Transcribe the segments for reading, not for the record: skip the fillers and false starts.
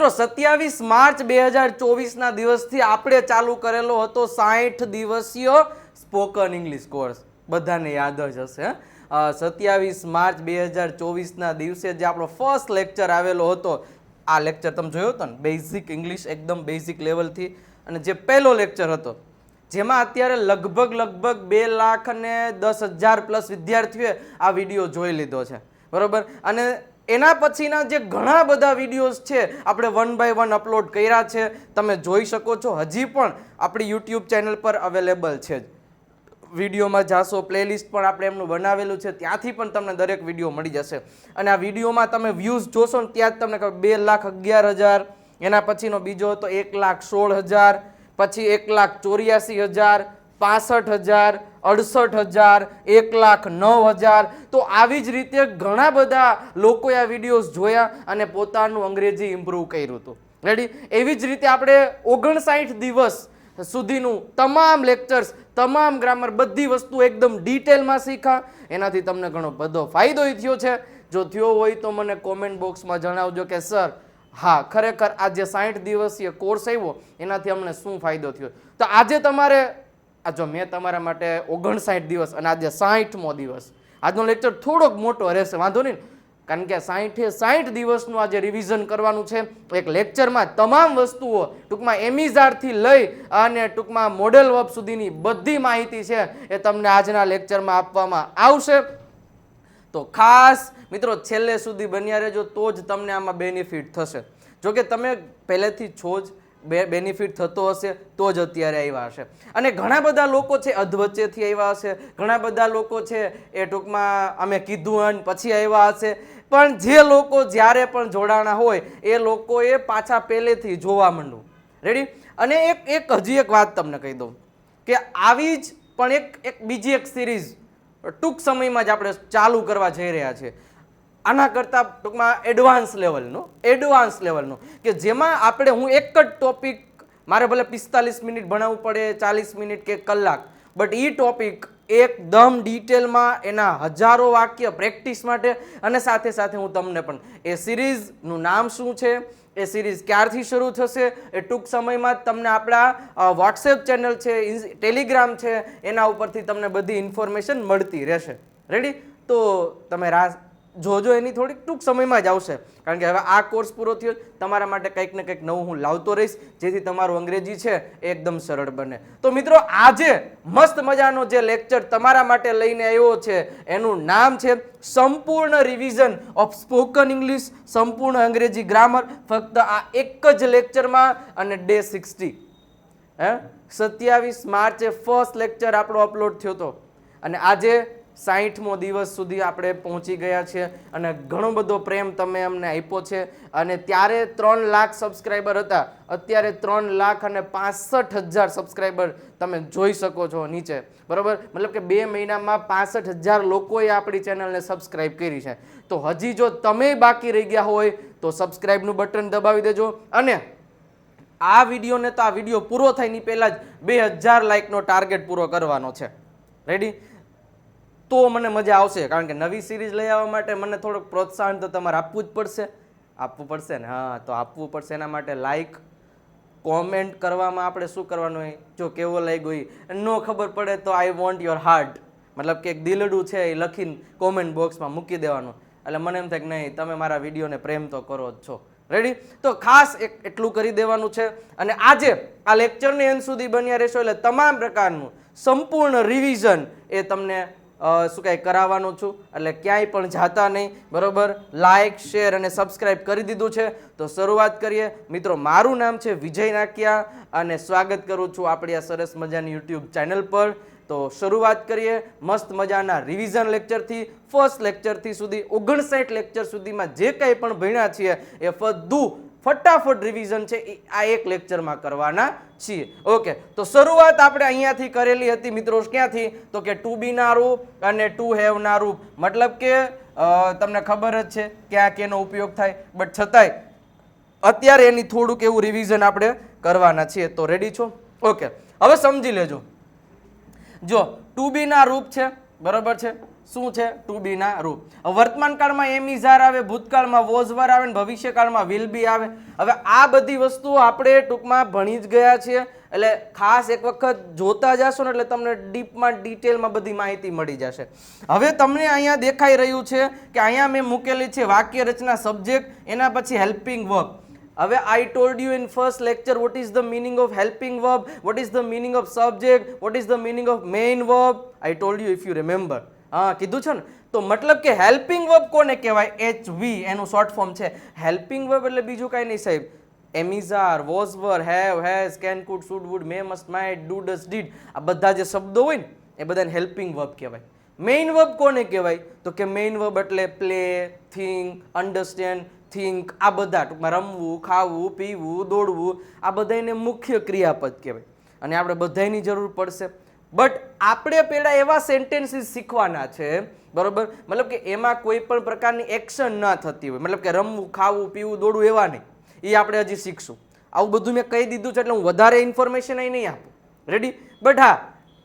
મિત્રો 27 માર્ચ 2024 દિવસથી આપણે ચાલુ કરેલો હતો 60 દિવસીય સ્પોકન ઇંગ્લિશ કોર્સ. બધાને યાદ જ હશે. 27 માર્ચ 2024 દિવસે જે આપણો ફર્સ્ટ લેક્ચર આવેલો હતો, આ લેક્ચર તમે જોયો હતો ને, બેઝિક ઇંગ્લિશ એકદમ બેઝિક લેવલથી, અને જે પહેલો લેક્ચર હતો જેમાં અત્યારે લગભગ 2,10,000 પ્લસ વિદ્યાર્થીઓએ આ વિડીયો જોઈ લીધો છે, બરોબર. અને એના પછીના જે ઘણા બધા વિડીયોઝ છે આપણે 1 by 1 અપલોડ કર્યા છે, તમે જોઈ શકો છો. હજી પણ આપણી યુટ્યુબ ચેનલ પર અવેલેબલ છે. વિડીયોમાં જાશો, પ્લેલિસ્ટ પણ આપણે એમનું બનાવેલું છે, ત્યાંથી પણ તમને દરેક વિડીયો મળી જશે. અને આ વિડીયોમાં તમે વ્યૂઝ જોશો ને ત્યાં જ તમને ખબર 2,11,000, એના પછીનો બીજો હતો 1,16,000, પછી 1,84,000, 65,000, 68,000, 1,09,000. તો આવી જ રીતે ઘણા બધા લોકોએ આ વિડીયોઝ જોયા અને પોતાનું અંગ્રેજી ઇમ્પ્રૂવ કર્યું હતું. રેડી? એવી જ રીતે આપણે 59 દિવસ સુધીનું તમામ લેક્ચર્સ, તમામ ગ્રામર, બધી વસ્તુ એકદમ ડિટેલમાં શીખા. એનાથી તમને ઘણો બધો ફાયદો થયો છે. જો થયો હોય તો મને કોમેન્ટ બોક્સમાં જણાવજો કે સર હા ખરેખર આ જે 60 દિવસીય કોર્સ આવ્યો એનાથી અમને શું ફાયદો થયો. તો આજે તમારે જો મેં તમારા માટે 59 દિવસ અને આજે 60મો દિવસ, આજનો લેક્ચર થોડોક મોટો રહેશે, વાંધો નહીં, કારણ કે 60 દિવસનું આજે રિવિઝન કરવાનું છે. એક લેક્ચરમાં તમામ વસ્તુઓ ટૂંકમાં એમિઝારથી લઈ અને ટૂંકમાં મોડેલ વર્બ સુધીની બધી માહિતી છે એ તમને આજના લેક્ચરમાં આપવામાં આવશે. તો ખાસ મિત્રો છેલ્લે સુધી બન્યા રહેજો, તો જ તમને આમાં બેનિફિટ થશે. જોકે તમે પહેલેથી છો જ, બેનિફિટ થતો હશે તો જ અત્યારે આવ્યા હશે. અને ઘણા બધા લોકો છે અધવચ્ચેથી આવ્યા હશે, ઘણા બધા લોકો છે એ ટૂંકમાં અમે કીધું અને પછી આવ્યા હશે. પણ જે લોકો જ્યારે પણ જોડાણા હોય એ લોકોએ પાછા પહેલેથી જોવા માંડવું. રેડી? અને હજી એક વાત તમને કહી દઉં કે આવી જ પણ એક બીજી એક સિરીઝ ટૂંક સમયમાં જ આપણે ચાલુ કરવા જઈ રહ્યા છીએ. આના કરતાં ટૂંકમાં એડવાન્સ લેવલનું કે જેમાં હું એક જ ટોપિક, મારે ભલે 45 મિનિટ ભણાવવું પડે, 40 મિનિટ કે કલાક, બટ એ ટોપિક એકદમ ડિટેલમાં એના હજારો વાક્ય પ્રેક્ટિસ માટે, અને સાથે સાથે હું તમને પણ એ સિરીઝનું નામ શું છે, એ સિરીઝ ક્યારથી શરૂ થશે, એ ટૂંક સમયમાં તમને આપણા વોટ્સએપ ચેનલ છે, ટેલિગ્રામ છે, એના ઉપરથી તમને બધી ઇન્ફોર્મેશન મળતી રહેશે. રેડી? તો તમે જોજો, એની થોડીક ટૂંક સમયમાં જ આવશે, કારણ કે હવે આ કોર્સ પૂરો થયો, તમારા માટે કંઈક ને કંઈક નવું હું લાવતો રહીશ, જેથી તમારું અંગ્રેજી છે એ એકદમ સરળ બને. તો મિત્રો આજે મસ્ત મજાનો જે લેક્ચર તમારા માટે લઈને આવ્યો છે એનું નામ છે સંપૂર્ણ રિવિઝન ઓફ સ્પોકન ઇંગ્લિશ, સંપૂર્ણ અંગ્રેજી ગ્રામર, ફક્ત આ એક જ લેક્ચરમાં અને ડે 60. 27 માર્ચે ફર્સ્ટ લેક્ચર આપણો અપલોડ થયો હતો અને આજે 60મો દિવસ સુધી આપણે પહોંચી ગયા છીએ. અને ઘણો બધો પ્રેમ તમે અમને આપ્યો છે. અને ત્યારે 3 લાખ સબસ્ક્રાઈબર હતા, અત્યારે 3,65,000 સબસ્ક્રાઈબર તમે જોઈ શકો છો નીચે, બરોબર. મતલબ કે 2 મહિનામાં 65,000 લોકોએ આપણી ચેનલને સબસ્ક્રાઈબ કરી છે. તો હજી જો તમે બાકી રહી ગયા હોય તો સબસ્ક્રાઈબનું બટન દબાવી દેજો. અને આ વિડીયોને તો આ વિડીયો પૂરો થાય ની પહેલાં જ 2,000 લાઇકનો ટાર્ગેટ પૂરો કરવાનો છે. રેડી? તો મને મજા આવશે, કારણ કે નવી સિરીઝ લઈ આવવા માટે મને થોડુંક પ્રોત્સાહન તો તમારે આપવું પડશે ને. હા, તો આપવું પડશે. એના માટે લાઈક, કોમેન્ટ કરવામાં આપણે શું કરવાનું હોય, જો કેવો લાગ્યો એ ન ખબર પડે તો આઈ વોન્ટ યોર હાર્ટ, મતલબ કે એક દિલડું છે એ લખીને કોમેન્ટ બોક્સમાં મૂકી દેવાનું. એટલે મને એમ થાય કે નહીં, તમે મારા વિડીયોને પ્રેમ તો કરો જ છો. રેડી? તો ખાસ એટલું કરી દેવાનું છે. અને આજે આ લેક્ચરની અંત સુધી બન્યા રહેશો એટલે તમામ પ્રકારનું સંપૂર્ણ રિવિઝન એ તમને કરાવવાનું છું. એટલે ક્યાંય પણ જાતા નહીં, બરોબર. લાઇક, શેર અને સબસ્ક્રાઇબ કરી દીધું છે. તો શરૂઆત કરીએ. મિત્રો, મારું નામ છે વિજય નાકિયા અને સ્વાગત કરું છું આપણી આ સરસ મજાની યુટ્યુબ ચેનલ પર. તો શરૂઆત કરીએ મસ્ત મજાના રિવિઝન લેક્ચરથી, ફર્સ્ટ લેક્ચરથી સુધી 59 લેક્ચર સુધીમાં જે કંઈ પણ ભણ્યા છીએ એ બધું ફટાફટ રિવિઝન છે એ આ એક લેક્ચરમાં કરવાના છીએ. ઓકે, તો શરૂઆત આપણે અહીંયાથી કરેલી હતી મિત્રો. ક્યાંથી? તો કે ટુ બી ના રૂપ અને ટુ હેવ ના રૂપ. મતલબ કે તમને ખબર જ છે ક્યાં કેનો ઉપયોગ થાય, બટ છતાંય અત્યારે એની થોડુંક એવું રિવિઝન આપણે કરવાના છીએ. તો રેડી છો? ઓકે, હવે સમજી લેજો. જો ટુ બી ના રૂપ છે, બરોબર છે, શું છે? ટુ બી ના રૂપ. વર્તમાન કાળમાં એમ ઇઝ આર આવે, ભૂતકાળમાં વોઝ વર આવે, ભવિષ્યકાળમાં વિલ બી આવે. હવે આ બધી વસ્તુઓ આપણે ટૂંકમાં ભણી જ ગયા છીએ, એટલે ખાસ એક વખત જોતા જશો ને એટલે તમને ડીપમાં ડિટેલમાં બધી માહિતી મળી જશે. હવે તમને અહીંયા દેખાઈ રહ્યું છે કે અહીંયા મેં મૂકેલી છે વાક્ય રચના, સબ્જેક્ટ, એના પછી હેલ્પિંગ વર્બ. હવે આઈ told you in first lecture what is the meaning of helping verb, what is the meaning of subject, what is the meaning of main verb. I told you if you remember. હા, કીધું છે ને. તો મતલબ કે helping verb કોને કહેવાય? HV એનું શોર્ટ ફોર્મ છે. હેલ્પિંગ વર્બ એટલે બીજું કાંઈ નહીં સાહેબ. Am is are, was were, have, has, can, could, should, would, may, must, might, do, does, did, આ બધા જે શબ્દો હોય ને એ બધાને હેલ્પિંગ વર્બ કહેવાય. મેઇન વર્બ કોને કહેવાય? તો કે મેઇન વર્બ એટલે પ્લે, થિંક, અન્ડરસ્ટેન્ડ, થિંક, આ બધા ટૂંકમાં રમવું, ખાવું, પીવું, દોડવું, આ બધાને મુખ્ય ક્રિયાપદ કહેવાય. અને આપણે બધાની જરૂર પડશે. બટ આપણે પહેલા એવા સેન્ટેન્સીસ શીખવાના છે, બરોબર, મતલબ કે એમાં કોઈ પણ પ્રકારની એક્શન ના થતી હોય, મતલબ કે રમવું, ખાવું, પીવું, દોડવું એવા નહીં. એ આપણે હજી શીખશું. આવું બધું મેં કહી દીધું છે એટલે હું વધારે ઇન્ફોર્મેશન અહીં નહીં આપું. રેડી? બટ હા,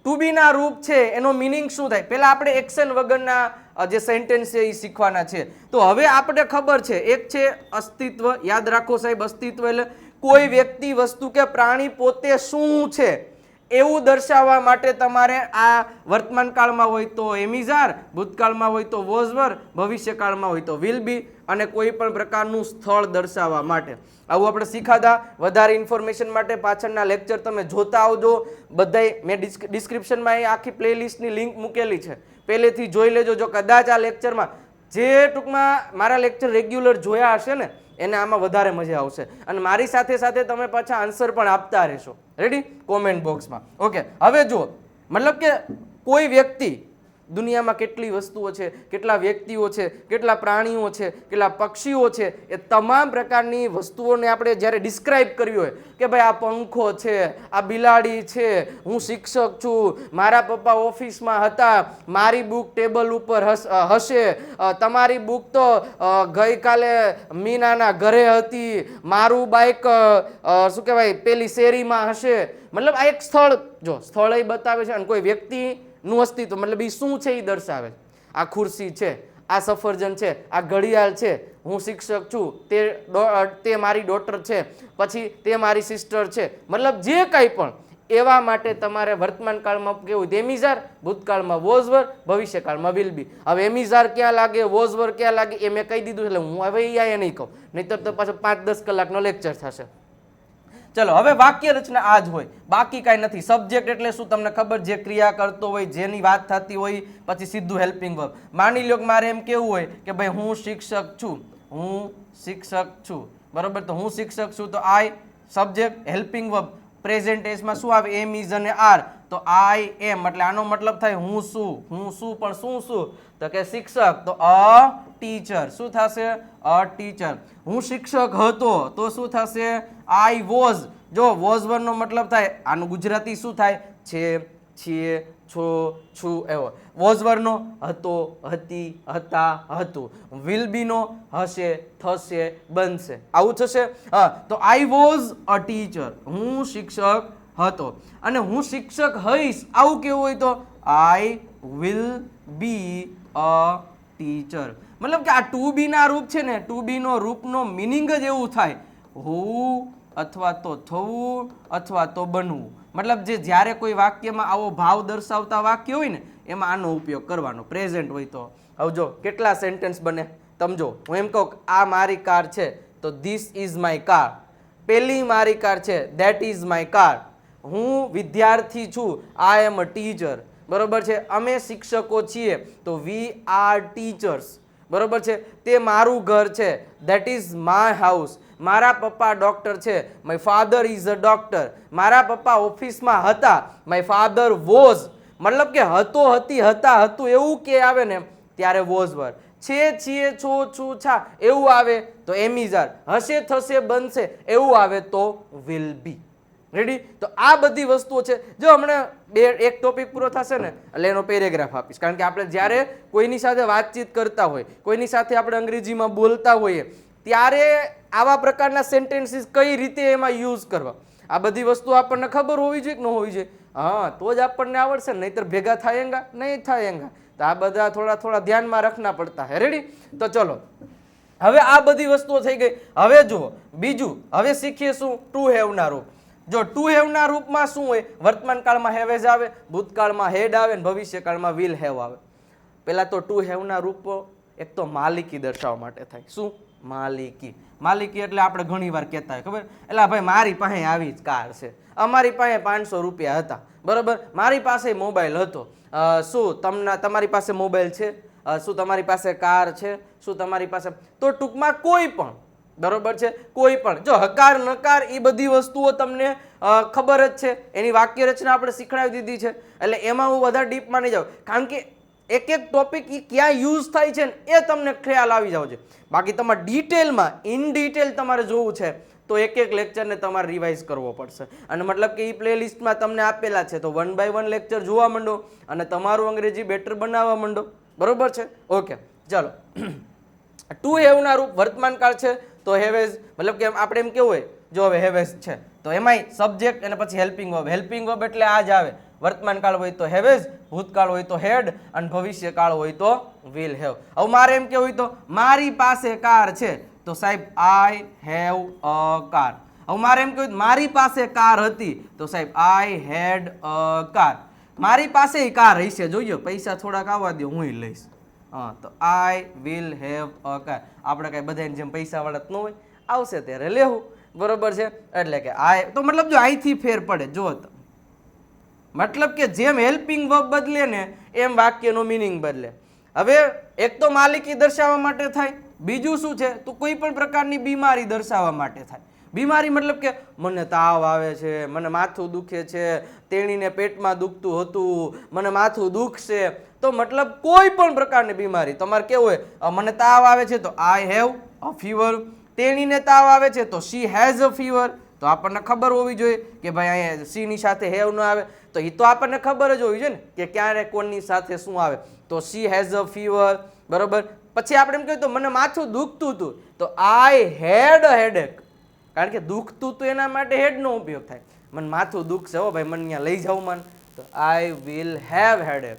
ટુ બી ના રૂપ છે એનો મિનિંગ શું થાય? પહેલા આપણે એક્શન વગરના જે સેન્ટેન્સ છે એ શીખવાના છે. તો હવે આપણે ખબર છે, એક છે અસ્તિત્વ. યાદ રાખો સાહેબ, અસ્તિત્વ એટલે કોઈ વ્યક્તિ, વસ્તુ કે પ્રાણી પોતે શું છે એવું દર્શાવવા માટે તમારે આ વર્તમાન કાળમાં હોય તો એમ ઇઝ આર, ભૂતકાળમાં હોય તો વોઝ વર, ભવિષ્યકાળમાં હોય તો વિલ બી, અને કોઈ પણ પ્રકારનું સ્થળ દર્શાવવા માટે. આવું આપણે શીખાતા. વધારે ઇન્ફોર્મેશન માટે પાછળના લેક્ચર તમે જોતા આવજો. બધાય મેં ડિસ્ક્રિપ્શનમાં એ આખી પ્લેલિસ્ટની લિંક મૂકેલી છે, પહેલેથી જોઈ લેજો. જો કદાચ આ લેક્ચરમાં જે ટૂંકમાં મારા લેક્ચર રેગ્યુલર જોયા હશે ને એને આમાં વધારે મજા આવશે. અને મારી સાથે સાથે તમે પાછા આન્સર પણ આપતા રહેશો. રેડી? કોમેન્ટ બોક્સમાં. ઓકે, હવે જુઓ, મતલબ કે કોઈ વ્યક્તિ, દુનિયામાં કેટલી વસ્તુઓ છે, કેટલા વ્યક્તિઓ છે, કેટલા પ્રાણીઓ છે, કેટલા પક્ષીઓ છે, એ તમામ પ્રકારની વસ્તુઓને આપણે જ્યારે ડિસ્ક્રાઇબ કરવી હોય કે ભાઈ આ પંખો છે, આ બિલાડી છે, હું શિક્ષક છું, મારા પપ્પા ઓફિસમાં હતા, મારી બુક ટેબલ ઉપર હશે, તમારી બુક તો ગઈકાલે મીનાના ઘરે હતી, મારું બાઇક શું કહેવાય પેલી શેરીમાં હશે. મતલબ આ એક સ્થળ, જો સ્થળ એ બતાવે છે, અને કોઈ વ્યક્તિ નું અસ્તિત્વ મતલબ એ શું છે એ દર્શાવે. આ ખુરશી છે, આ સફરજન છે, આ ઘડિયાળ છે, હું શિક્ષક છું, તે મારી ડોટર છે, પછી તે મારી સિસ્ટર છે, મતલબ જે કંઈ પણ. એવા માટે તમારે વર્તમાન કાળમાં કેવું? એમ ઇઝ આર, ભૂતકાળમાં વોઝ વર, ભવિષ્યકાળમાં વિલ બી. હવે એમ ઇઝ આર ક્યાં લાગે, વોઝ વર ક્યાં લાગે એ મેં કહી દીધું, એટલે હું હવે એ નહીં કહું, નહીંતર તો પાછો 5-10 કલાકનો લેક્ચર થશે. ચલો, હવે વાક્ય રચના આ જ હોય, બાકી કાંઈ નથી. સબ્જેક્ટ એટલે શું તમને ખબર? જે ક્રિયા કરતો હોય, જેની વાત થતી હોય, પછી સીધું હેલ્પિંગ વર્બ. માની લો કે મારે એમ કેવું હોય કે ભાઈ હું શિક્ષક છું, હું શિક્ષક છું, બરોબર. તો હું શિક્ષક છું તો આઈ સબ્જેક્ટ, હેલ્પિંગ વર્બ પ્રેઝન્ટ ટેન્સમાં શું આવે? એમ ઇઝ અને આર. તો આઈ એમ એટલે આનો મતલબ થાય હું શું. હું શું પણ શું? તો કે શિક્ષક, તો અ ટીચર. શું થશે? A teacher. હું શિક્ષક હતો તો શું થશે? I was. જો વોઝ વર નો મતલબ થાય, આનું ગુજરાતી શું થાય? છે, છીએ, છો, છું, એવો. વોઝ વર નો હતો, હતી, હતા, હતું. વિલ બી નો હશે, થશે, બનશે. આવું થશે. હા, તો આઈ વોઝ અ ટીચર. હું શિક્ષક હતો. અને હું શિક્ષક હઈશ આવું કેવું હોય તો I will be a teacher. મતલબ કે આ ટુ બી ના રૂપ છે ને, ટુ બી નો રૂપનો મિનિંગ જ એવું થાય, હું અથવા તો થવું અથવા તો બનવું. મતલબ જે જ્યારે કોઈ વાક્યમાં આવો ભાવ દર્શાવતા વાક્ય હોય ને એમાં આનો ઉપયોગ કરવાનો. પ્રેઝન્ટ હોય તો હવે જો કેટલા સેન્ટેન્સ બને તમે જો. હું એમ કહું આ મારી કાર છે તો ધીસ ઇઝ માય કાર. પેલી મારી કાર છે ધેટ ઇઝ માય કાર. હું વિદ્યાર્થી છું, આઈ એમ અ ટીચર. બરોબર છે. અમે શિક્ષકો છીએ તો વી આર ટીચર્સ. બરોબર છે. તે મારું ઘર છે, ધેટ ઇઝ માય હાઉસ. મારા પપ્પા ડોક્ટર છે, my father is a doctor. મારા પપ્પા ઓફિસમાં હતા, માય ફાધર વોઝ. મતલબ કે હતો, હતી, હતા, હતું એવું કે આવે ને ત્યારે વોઝ વર. છે, છીએ, છો, છું, છા એવું આવે તો એમ ઇઝ આર. હશે, થશે, બનશે એવું આવે તો વિલ બી. રેડી? તો આ બધી વસ્તુઓ છે. જો હમણાં એક ટોપિક પૂરો થશે ને એટલે એનો પેરેગ્રાફ આપીશ, કારણ કે આપણે જ્યારે કોઈની સાથે વાતચીત કરતા હોય, કોઈની સાથે આપણે અંગ્રેજીમાં બોલતા હોઈએ ત્યારે આવા પ્રકારના સેન્ટેન્સીસ કઈ રીતે એમાં યુઝ કરવા, આ બધી વસ્તુ આપણને ખબર હોવી જોઈએ કે ન હોવી જોઈએ? હા, તો જ આપણને આવડશે, નહીતર ભેગા થાયેંગા નહીં થાયેંગા. તો આ બધા થોડા થોડા ધ્યાનમાં રાખના પડતા હે. રેડી? તો ચલો હવે આ બધી વસ્તુઓ થઈ ગઈ. હવે જુઓ બીજું, હવે શીખીએ શું? ટુ હેવ ના રૂપ. જો ટુ હેવ ના રૂપમાં શું હોય? વર્તમાન કાળમાં હેવેઝ આવે, ભૂતકાળમાં હેડ આવે, ભવિષ્યકાળમાં વિલ હેવ આવે. પેલા તો ટુ હેવ ના રૂપો એક તો માલિકી દર્શાવવા માટે થાય. શું? માલિકી. માલિકી એટલે આપણે ઘણી વાર કહેતા હોય ખબર, એટલે ભાઈ મારી પાસે આવી જ કાર છે, અમારી પાસે 500 રૂપિયા હતા, બરોબર, મારી પાસે મોબાઈલ હતો. શું તમારી પાસે મોબાઈલ છે? શું તમારી પાસે કાર છે? શું તમારી પાસે? તો ટૂંકમાં કોઈ પણ, બરોબર છે, કોઈ પણ. જો હકાર નકાર એ બધી વસ્તુઓ તમને ખબર જ છે, એની વાક્ય રચના આપણે શીખડાવી દીધી છે, એટલે એમાં હું વધારે ડીપમાં નહીં જાઉં, કારણ કે એક એક ટોપિક એ ક્યાં યુઝ થાય છે ને એ તમને ખ્યાલ આવી જાવ છે. બાકી તમારે ડિટેલમાં ઇન ડિટેલ તમારે જોવું છે તો એક એક લેક્ચરને તમારે રિવાઇઝ કરવો પડશે. અને મતલબ કે એ પ્લેલિસ્ટમાં તમને આપેલા છે, તો 1 by 1 લેક્ચર જોવા માંડો અને તમારું અંગ્રેજી બેટર બનાવવા માંડો. બરોબર છે? ઓકે, ચાલો. ટુ હેવના રૂપ વર્તમાન કાળ છે તો હેવેઝ, મતલબ કે આપણે એમ કેવું હોય, જો હવે હેવેઝ છે તો એમાંય સબ્જેક્ટ અને પછી હેલ્પિંગ વર્બ. હેલ્પિંગ વર્બ એટલે આ જ આવે. વર્તમાન કાળ હોય તો હેવેઝ, ભૂતકાળ હોય તો હેડ, અને ભવિષ્ય કાળ હોય તો વિલ હેવ. હવે મારે એમ કેવું હોય તો મારી પાસે કાર છે તો સાહેબ આઈ હેવ અ કાર. હવે મારે એમ કહ્યું મારી પાસે કાર હતી તો સાહેબ આઈ હેડ અ કાર. મારી પાસે કાર હશે, જોઈએ પૈસા થોડાક આવવા દો હું લઈશ. હા, તો I will have a car. આપણે કઈ બધાની જેમ પૈસા વાળા ન હોય, આવશે ત્યારે લેવું. બરોબર છે? એટલે કે આઈ તો મતલબ જો અહીંથી ફેર પડે, જો મતલબ કે જેમ હેલ્પિંગ વર્બ બદલે ને એમ વાક્યનો મિનિંગ બદલે. હવે એક તો માલિકી દર્શાવવા માટે થાય, બીજું શું છે તો કોઈ પણ પ્રકારની બીમારી દર્શાવવા માટે થાય. બીમારી મતલબ કે મને તાવ આવે છે, મને માથું દુખે છે, તેણીને પેટમાં દુખતું હતું, મને માથું દુખશે, તો મતલબ કોઈ પણ પ્રકારની બીમારી તમારે કેવું હોય, મને તાવ આવે છે તો આઈ હેવ અ ફીવર, તેણીને તાવ આવે છે તો શી હેઝ અ ફીવર. તો આપણને ખબર હોવી જોઈએ કે ભાઈ અહીંયા સી ની સાથે હેવ ન આવે, તો એ તો આપણને ખબર જ હોવી જોઈએ ને કે ક્યારે કોની સાથે શું આવે. તો શી હેઝ અ ફીવર, બરોબર. પછી આપણે એમ કહ્યું તો મને માથું દુખતું હતું તો આઈ હેડ અ હેડેક, કારણ કે દુખતું તો એના માટે હેડનો ઉપયોગ થાય. મને માથું દુખશે હો ભાઈ, મને ત્યાં લઈ જાવ મન, તો આઈ વિલ હેવ હેડેક.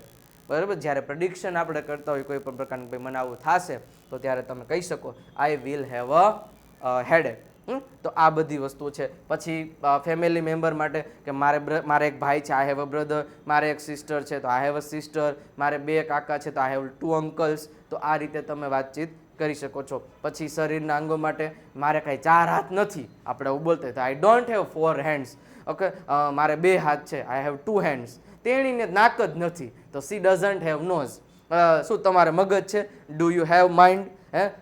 બરાબર? જ્યારે પ્રેડિક્શન આપણે કરતા હોય કોઈ પણ પ્રકારનું ભાઈ મને આવું થશે તો ત્યારે તમે કહી શકો આઈ વિલ હેવ અ હેડેક. તો આ બધી વસ્તુ છે. પછી ફેમિલી મેમ્બર માટે કે મારે એક ભાઈ છે, આઈ હેવ અ બ્રધર, મારે એક સિસ્ટર છે તો આઈ હેવ અ સિસ્ટર, મારે 2 કાકા છે તો આઈ હેવ 2 અંકલ્સ. તો આ રીતે તમે વાતચીત કરી શકો છો. પછી શરીરના અંગો માટે મારે કાંઈ 4 હાથ નથી, આપણે એવું બોલતા તો I don't have 4 hands. Okay, મારે 2 હાથ છે, આઈ હેવ 2 હેન્ડ્સ. તેણીને નાક જ નથી તો સી ડઝન્ટ હેવ નોઝ. શું તમારે મગજ છે? Do you have mind?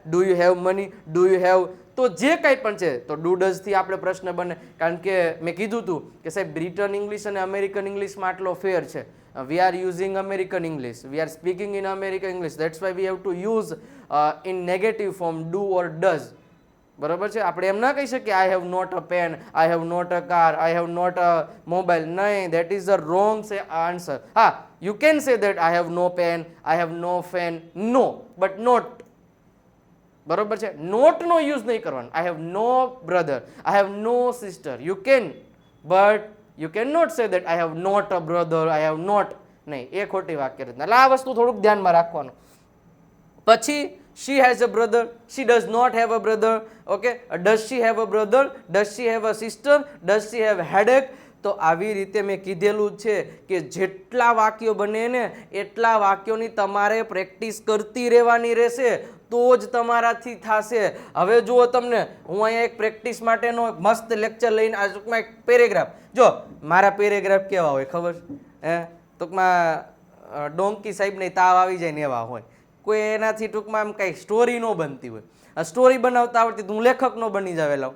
Do you have money? Do you have? તો જે કંઈ પણ છે તો ડુ ડઝ થી આપણે પ્રશ્ન બને. કારણ કે મેં કીધું હતું કે સાહેબ બ્રિટન ઇંગ્લિશ અને અમેરિકન ઇંગ્લિશમાં આટલો ફેર છે. We are using American English, we are speaking in American English, that's why we have to use in negative form do or does. બરોબર છે? આપણે એમ ના કહી શકીએ I have not a pen, I have not a car, I have not a mobile. નહીં, that is a wrong answer. હા, you can say that I have no pen, I have no fan, no, but not. બરોબર છે? Not નો use નહીં કરવાનો. I have no brother, I have no sister. You can, but you can not say that I have not a brother, I have not. નહીં, એ ખોટી વાક્ય રચના. એટલે આ વસ્તુ થોડુંક ધ્યાનમાં રાખવાનું. પછી she has a brother, she does not have a brother. Okay, does she have a brother, does she have a sister, does she have headache? તો આવી રીતે મેં કીધેલું છે કે જેટલા વાક્યો બને ને એટલા વાક્યોની તમારે પ્રેક્ટિસ કરતી રહેવાની રહેશે તો જ તમારાથી થશે. હવે જુઓ તમને હું અહીંયા એક પ્રેક્ટિસ માટેનો મસ્ત લેક્ચર લઈને આ ટૂંકમાં એક પેરેગ્રાફ, જો મારા પેરેગ્રાફ કેવા હોય ખબર? ટૂંકમાં ડોંકી સાહેબને તાવ આવી જાય ને એવા હોય. કોઈ એનાથી ટૂંકમાં આમ કંઈ સ્ટોરી ન બનતી હોય. આ સ્ટોરી બનાવતા આવડતી હું લેખક નો બની જાવેલો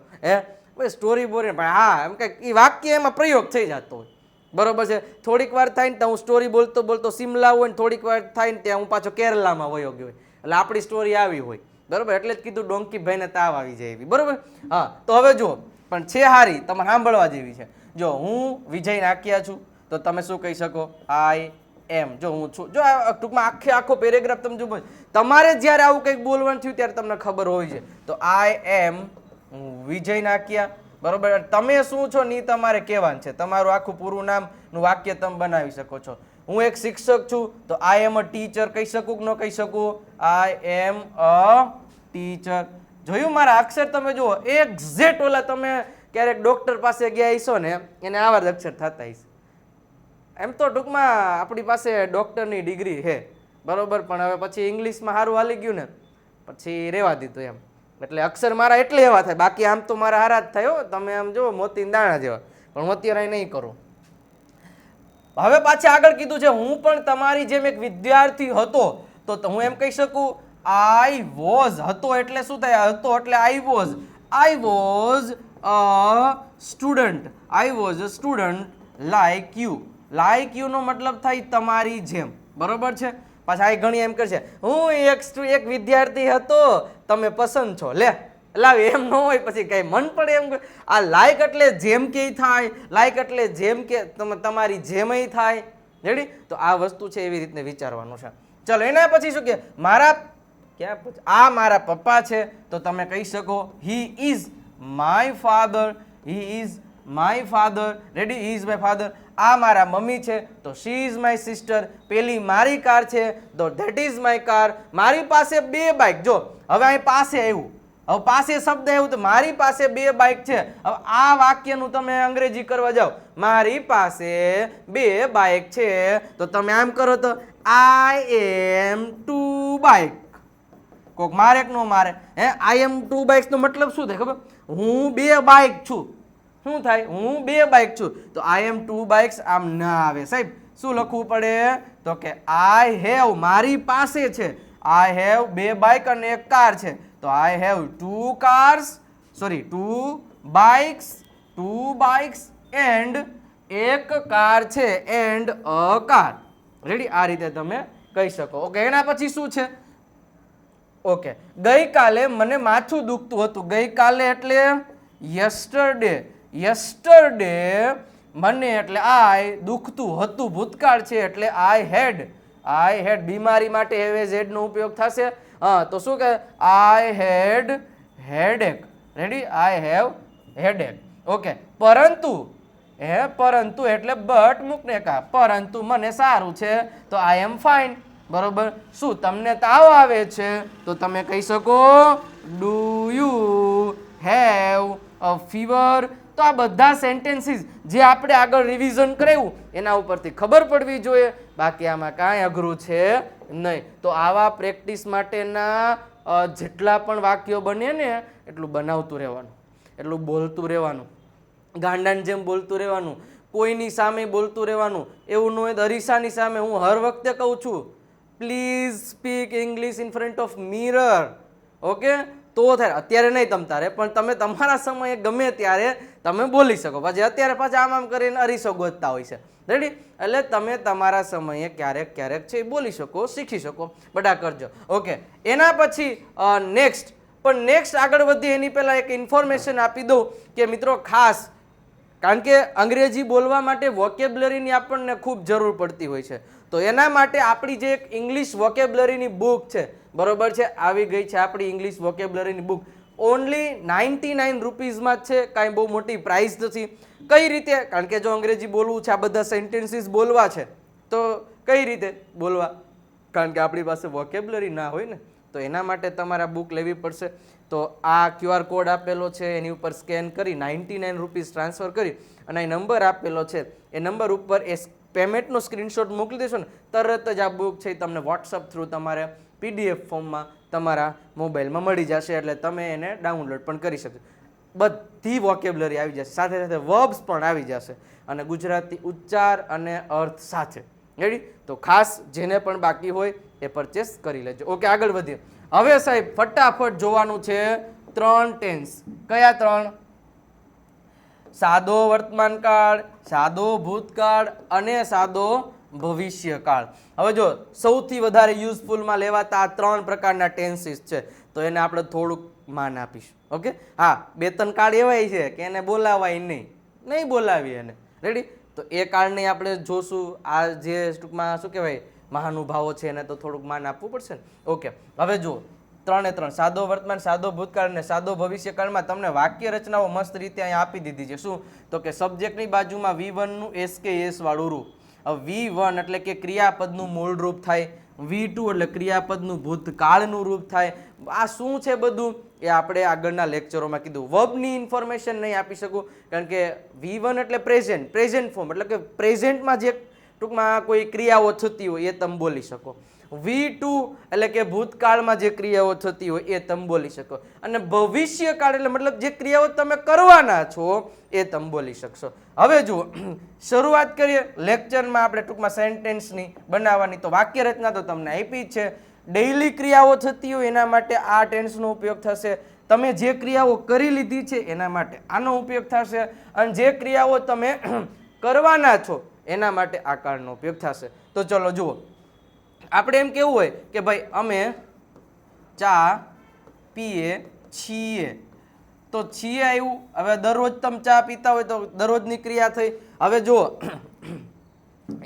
ભાઈ સ્ટોરી બોરી, પણ હા એમ કંઈક એ વાક્ય એમાં પ્રયોગ થઈ જતો હોય. બરોબર છે? થોડીક વાર થાય ને તો હું સ્ટોરી બોલતો બોલતો સિમલા હોય ને થોડીક વાર થાય ને ત્યાં હું પાછો કેરલામાં વયો ગયો હોય, એટલે આપણી સ્ટોરી આવી હોય. બરોબર? એટલે જ કીધું ડોંકી ભાઈને તાવ આવી જાય એવી. બરોબર? હા, તો હવે જુઓ, પણ છે હારી, તમારે સાંભળવા જેવી છે. જો હું વિજય નાખ્યા છું તો તમે શું કહી શકો? આઈ એમ. જો હું છું, જો ટૂંકમાં આખો પેરેગ્રાફ તમે જો તમારે જ્યારે આવું કંઈક બોલવાનું થયું ત્યારે તમને ખબર હોય છે. તો આઈ એમ, વિજય નાખ્યા. બરોબર? તમે શું છો ને તમારે કહેવાનું છે. તમારું આખું પૂરું નામનું વાક્ય તમે બનાવી શકો છો. હું એક શિક્ષક છું તો આઈ એમ અ ટીચર કહી શકું કે ન કહી શકું? આઈ એમ અ ટીચર. જોયું મારા અક્ષર તમે જુઓ એક્ઝેક્ટ ઓલા તમે ક્યારેક ડોક્ટર પાસે ગયા હશો ને એને આવા જ અક્ષર થતા હશે. એમ તો ટૂંકમાં આપણી પાસે ડોક્ટરની ડિગ્રી છે બરોબર, પણ હવે પછી ઇંગ્લિશમાં સારું હાલી ગયું ને પછી રેવા દીધું એમ. એટલે અક્ષર મારા એટલે એવા થાય, બાકી આમ તો મારા હારા જ થાય. તમે આમ જો મોતીના દાણા જેવા, પણ હું અત્યારે નહીં કરું. હવે પાછા આગળ કીધું છે હું પણ તમારી જેમ એક વિદ્યાર્થી હતો, તો હું એમ કહી શકું આઈ વોઝ. હતો એટલે શું થાય? હતો એટલે I was. I was a student. I was a student like you. Like you know મતલબ થાય તમારી જેમ, બરોબર છે. પાછા આ ઘણી એમ કરશે હું એક વિદ્યાર્થી હતો, તમે પસંદ છો. લે લાવ એમ ન હોય, પછી કઈ મન પડે એમ. આ લાઈક એટલે જેમ કે થાય, લાઈક એટલે જેમ કે તમારી જેમય થાય. રેડી? તો આ વસ્તુ છે એવી રીતને વિચારવાનું છે. ચલો એના પછી શું કે મારા ક્યાં આ મારા પપ્પા છે, તો તમે કહી શકો he is my father. He is my father. Ready? He is my father. આ મારા મમ્મી છે તો શી ઇઝ માય સિસ્ટર. પેલી મારી કાર છે તો ધેટ ઇઝ માય કાર. મારી પાસે 2 બાઇક. જો હવે અહીં પાસે આવ્યું, હવે પાસે શબ્દ આવ્યું તો મારી પાસે 2 બાઇક છે. હવે આ વાક્યનું તમે અંગ્રેજી કરવા જાઓ, મારી પાસે 2 બાઇક છે, તો તમે આમ કરો તો આઈ એમ 2 બાઇક. કોક મારે કે નો મારે? આઈ એમ 2 બાઇક્સ નો મતલબ શું થાય ખબર? હું 2 બાઇક છું. શું થાય? હું 2 બાઇક છું. તો આઈ એમ 2 બાઇક્સ આમ ના આવે સાહેબ. શું લખવું પડે? તો કે આઈ હેવ, મારી પાસે છે. આઈ હેવ 2 બાઇક અને 1 કાર છે, તો I have 2 cars, sorry 2 bikes. 2 bikes and 1 car છે, એન્ડ અ કાર. રેડી? આ રીતે તમે કહી શકો. ઓકે, એના પછી શું છે? ઓકે, ગઈકાલે મને માથું દુખતું હતું. ગઈકાલે એટલે યસ્ટરડે. યસ્ટરડે મને એટલે આઈ, દુખતું હતું ભૂતકાળ છે એટલે આઈ હેડ. આઈ હેડ બીમારી માટે હેવ હેડ નો ઉપયોગ થશે. હા, તો શું કહે? I had headache. Ready? I have headache. Okay, પરંતુ પરંતુ એટલે બટ મૂકને કા, પરંતુ મને સારું છે તો આઈ એમ ફાઇન. બરોબર? શું તમને તાવ આવે છે તો તમે કહી શકો do you have a fever. તો આ બધા સેન્ટેન્સીસ જે આપણે આગળ રિવિઝન કરાવ્યું એના ઉપરથી ખબર પડવી જોઈએ, બાકી આમાં કાંઈ અઘરું છે નહીં. તો આવા પ્રેક્ટિસ માટેના જેટલા પણ વાક્યો બને ને એટલું બનાવતું રહેવાનું, એટલું બોલતું રહેવાનું, ગાંડાની જેમ બોલતું રહેવાનું, કોઈની સામે બોલતું રહેવાનું. એવું ન હોય તો અરીસાની સામે હું હર વખતે કહું છું please speak English in front of mirror. Okay, તો થાય. અત્યારે નહીં તમ તારે, પણ તમે તમારા સમયે ગમે ત્યારે તમે બોલી શકો. પછી અત્યારે પાછા આમ આમ કરીને અરીસો ગોતતા હોય છે. રેડી? એટલે તમે તમારા સમયે ક્યારેક ક્યારેક છે બોલી શકો, શીખી શકો. બધા કરજો. ઓકે, એના પછી નેક્સ્ટ. પણ નેક્સ્ટ આગળ વધીએ એની પહેલાં એક ઇન્ફોર્મેશન આપી દઉં કે મિત્રો ખાસ, કારણ કે અંગ્રેજી બોલવા માટે વોકેબ્લરીની આપણને ખૂબ જરૂર પડતી હોય છે. તો એના માટે આપણી જે એક ઇંગ્લિશ વોકેબ્લરીની બુક છે, બરોબર છે, આવી ગઈ છે આપણી ઇંગ્લિશ વોકેબ્લરીની બુક. ઓનલી 99 રૂપીઝમાં જ છે, કાંઈ બહુ મોટી પ્રાઇસ નથી. કઈ રીતે? કારણ કે જો અંગ્રેજી બોલવું છે, આ બધા સેન્ટેન્સીસ બોલવા છે, તો કઈ રીતે બોલવા? કારણ કે આપણી પાસે વોકેબ્લરી ના હોય ને, તો એના માટે તમારે આ બુક લેવી પડશે. તો આ QR કોડ આપેલો છે, એની ઉપર સ્કેન કરી 99 રૂપીઝ ટ્રાન્સફર કરી અને અહીં નંબર આપેલો છે, એ નંબર ઉપર એ પેમેન્ટનો સ્ક્રીનશોટ મોકલી દેશો ને, તરત જ આ બુક છે તમને વોટ્સઅપ થ્રુ તમારે PDF ફોર્મમાં તમારા મોબાઈલમાં મળી જશે. એટલે તમે એને ડાઉનલોડ પણ કરી શકશો. બધી વોકેબ્લરી આવી જશે, સાથે સાથે વર્બ્સ પણ આવી જશે અને ગુજરાતી ઉચ્ચાર અને અર્થ સાથે. રેડી? તો ખાસ જેને પણ બાકી હોય એ પરચેસ કરી લેજો. ઓકે, આગળ વધીએ. હવે સાહેબ ફટાફટ જોવાનું છે 3 ટેન્સ. કયા 3? સાદો વર્તમાનકાળ, સાદો ભૂતકાળ અને સાદો ભવિષ્યકાળ. હવે જો સૌથી વધારે યુઝફુલમાં લેવાતા આ 3 પ્રકારના ટેન્સીસ છે, તો એને આપણે થોડુંક માન આપીશું. ઓકે, હા, 2-3 કાળ એવાય છે કે એને બોલાવાય નહીં બોલાવીએ એને. રેડી? તો એ કાળને આપણે જોશું. આ જે ટૂંકમાં શું કહેવાય મહાનુભાવો છે એને તો થોડુંક માન આપવું પડશે ને. ઓકે, હવે જુઓ 3 સાદો વર્તમાન, સાદો ભૂતકાળ અને સાદો ભવિષ્યકાળમાં તમને વાક્ય રચનાઓ મસ્ત રીતે અહીંયા આપી દીધી છે. શું? તો કે સબ્જેક્ટની બાજુમાં V1 નું SKS વાળું રૂ. V1 એટલે કે ક્રિયાપદનું મૂળ રૂપ થાય, V2 એટલે ક્રિયાપદનું ભૂતકાળનું રૂપ થાય. આ શું છે બધું એ આપણે આગળના લેક્ચરોમાં કીધું. વર્બની ઇન્ફોર્મેશન નહીં આપી શકું કારણ કે V1 એટલે પ્રેઝન્ટ ફોર્મ એટલે કે પ્રેઝન્ટમાં જે ટૂંકમાં કોઈ ક્રિયાઓ થતી હોય એ તમે બોલી શકો. V2 એટલે કે ભૂતકાળમાં જે ક્રિયાઓ થતી હોય એ તમે બોલી શકો. અને ભવિષ્યકાળ એટલે મતલબ જે ક્રિયાઓ તમે કરવાના છો એ તમે બોલી શકશો. હવે જુઓ, શરૂઆત કરીએ લેક્ચરમાં આપણે ટૂંકમાં સેન્ટેન્સની બનાવવાની. તો વાક્ય રચના તો તમને આપી જ છે. ડેઈલી ક્રિયાઓ થતી હોય એના માટે આ ટેન્સનો ઉપયોગ થશે. તમે જે ક્રિયાઓ કરી લીધી છે એના માટે આનો ઉપયોગ થશે. અને જે ક્રિયાઓ તમે કરવાના છો એના માટે આ કાળનો ઉપયોગ થશે. તો ચલો જુઓ, આપણે એમ કેવું હોય કે ભાઈ અમે ચા પીએ છીએ. તો છીએ આવ્યું. હવે દરરોજ તમે ચા પીતા હોય તો દરરોજની ક્રિયા થઈ. હવે જુઓ,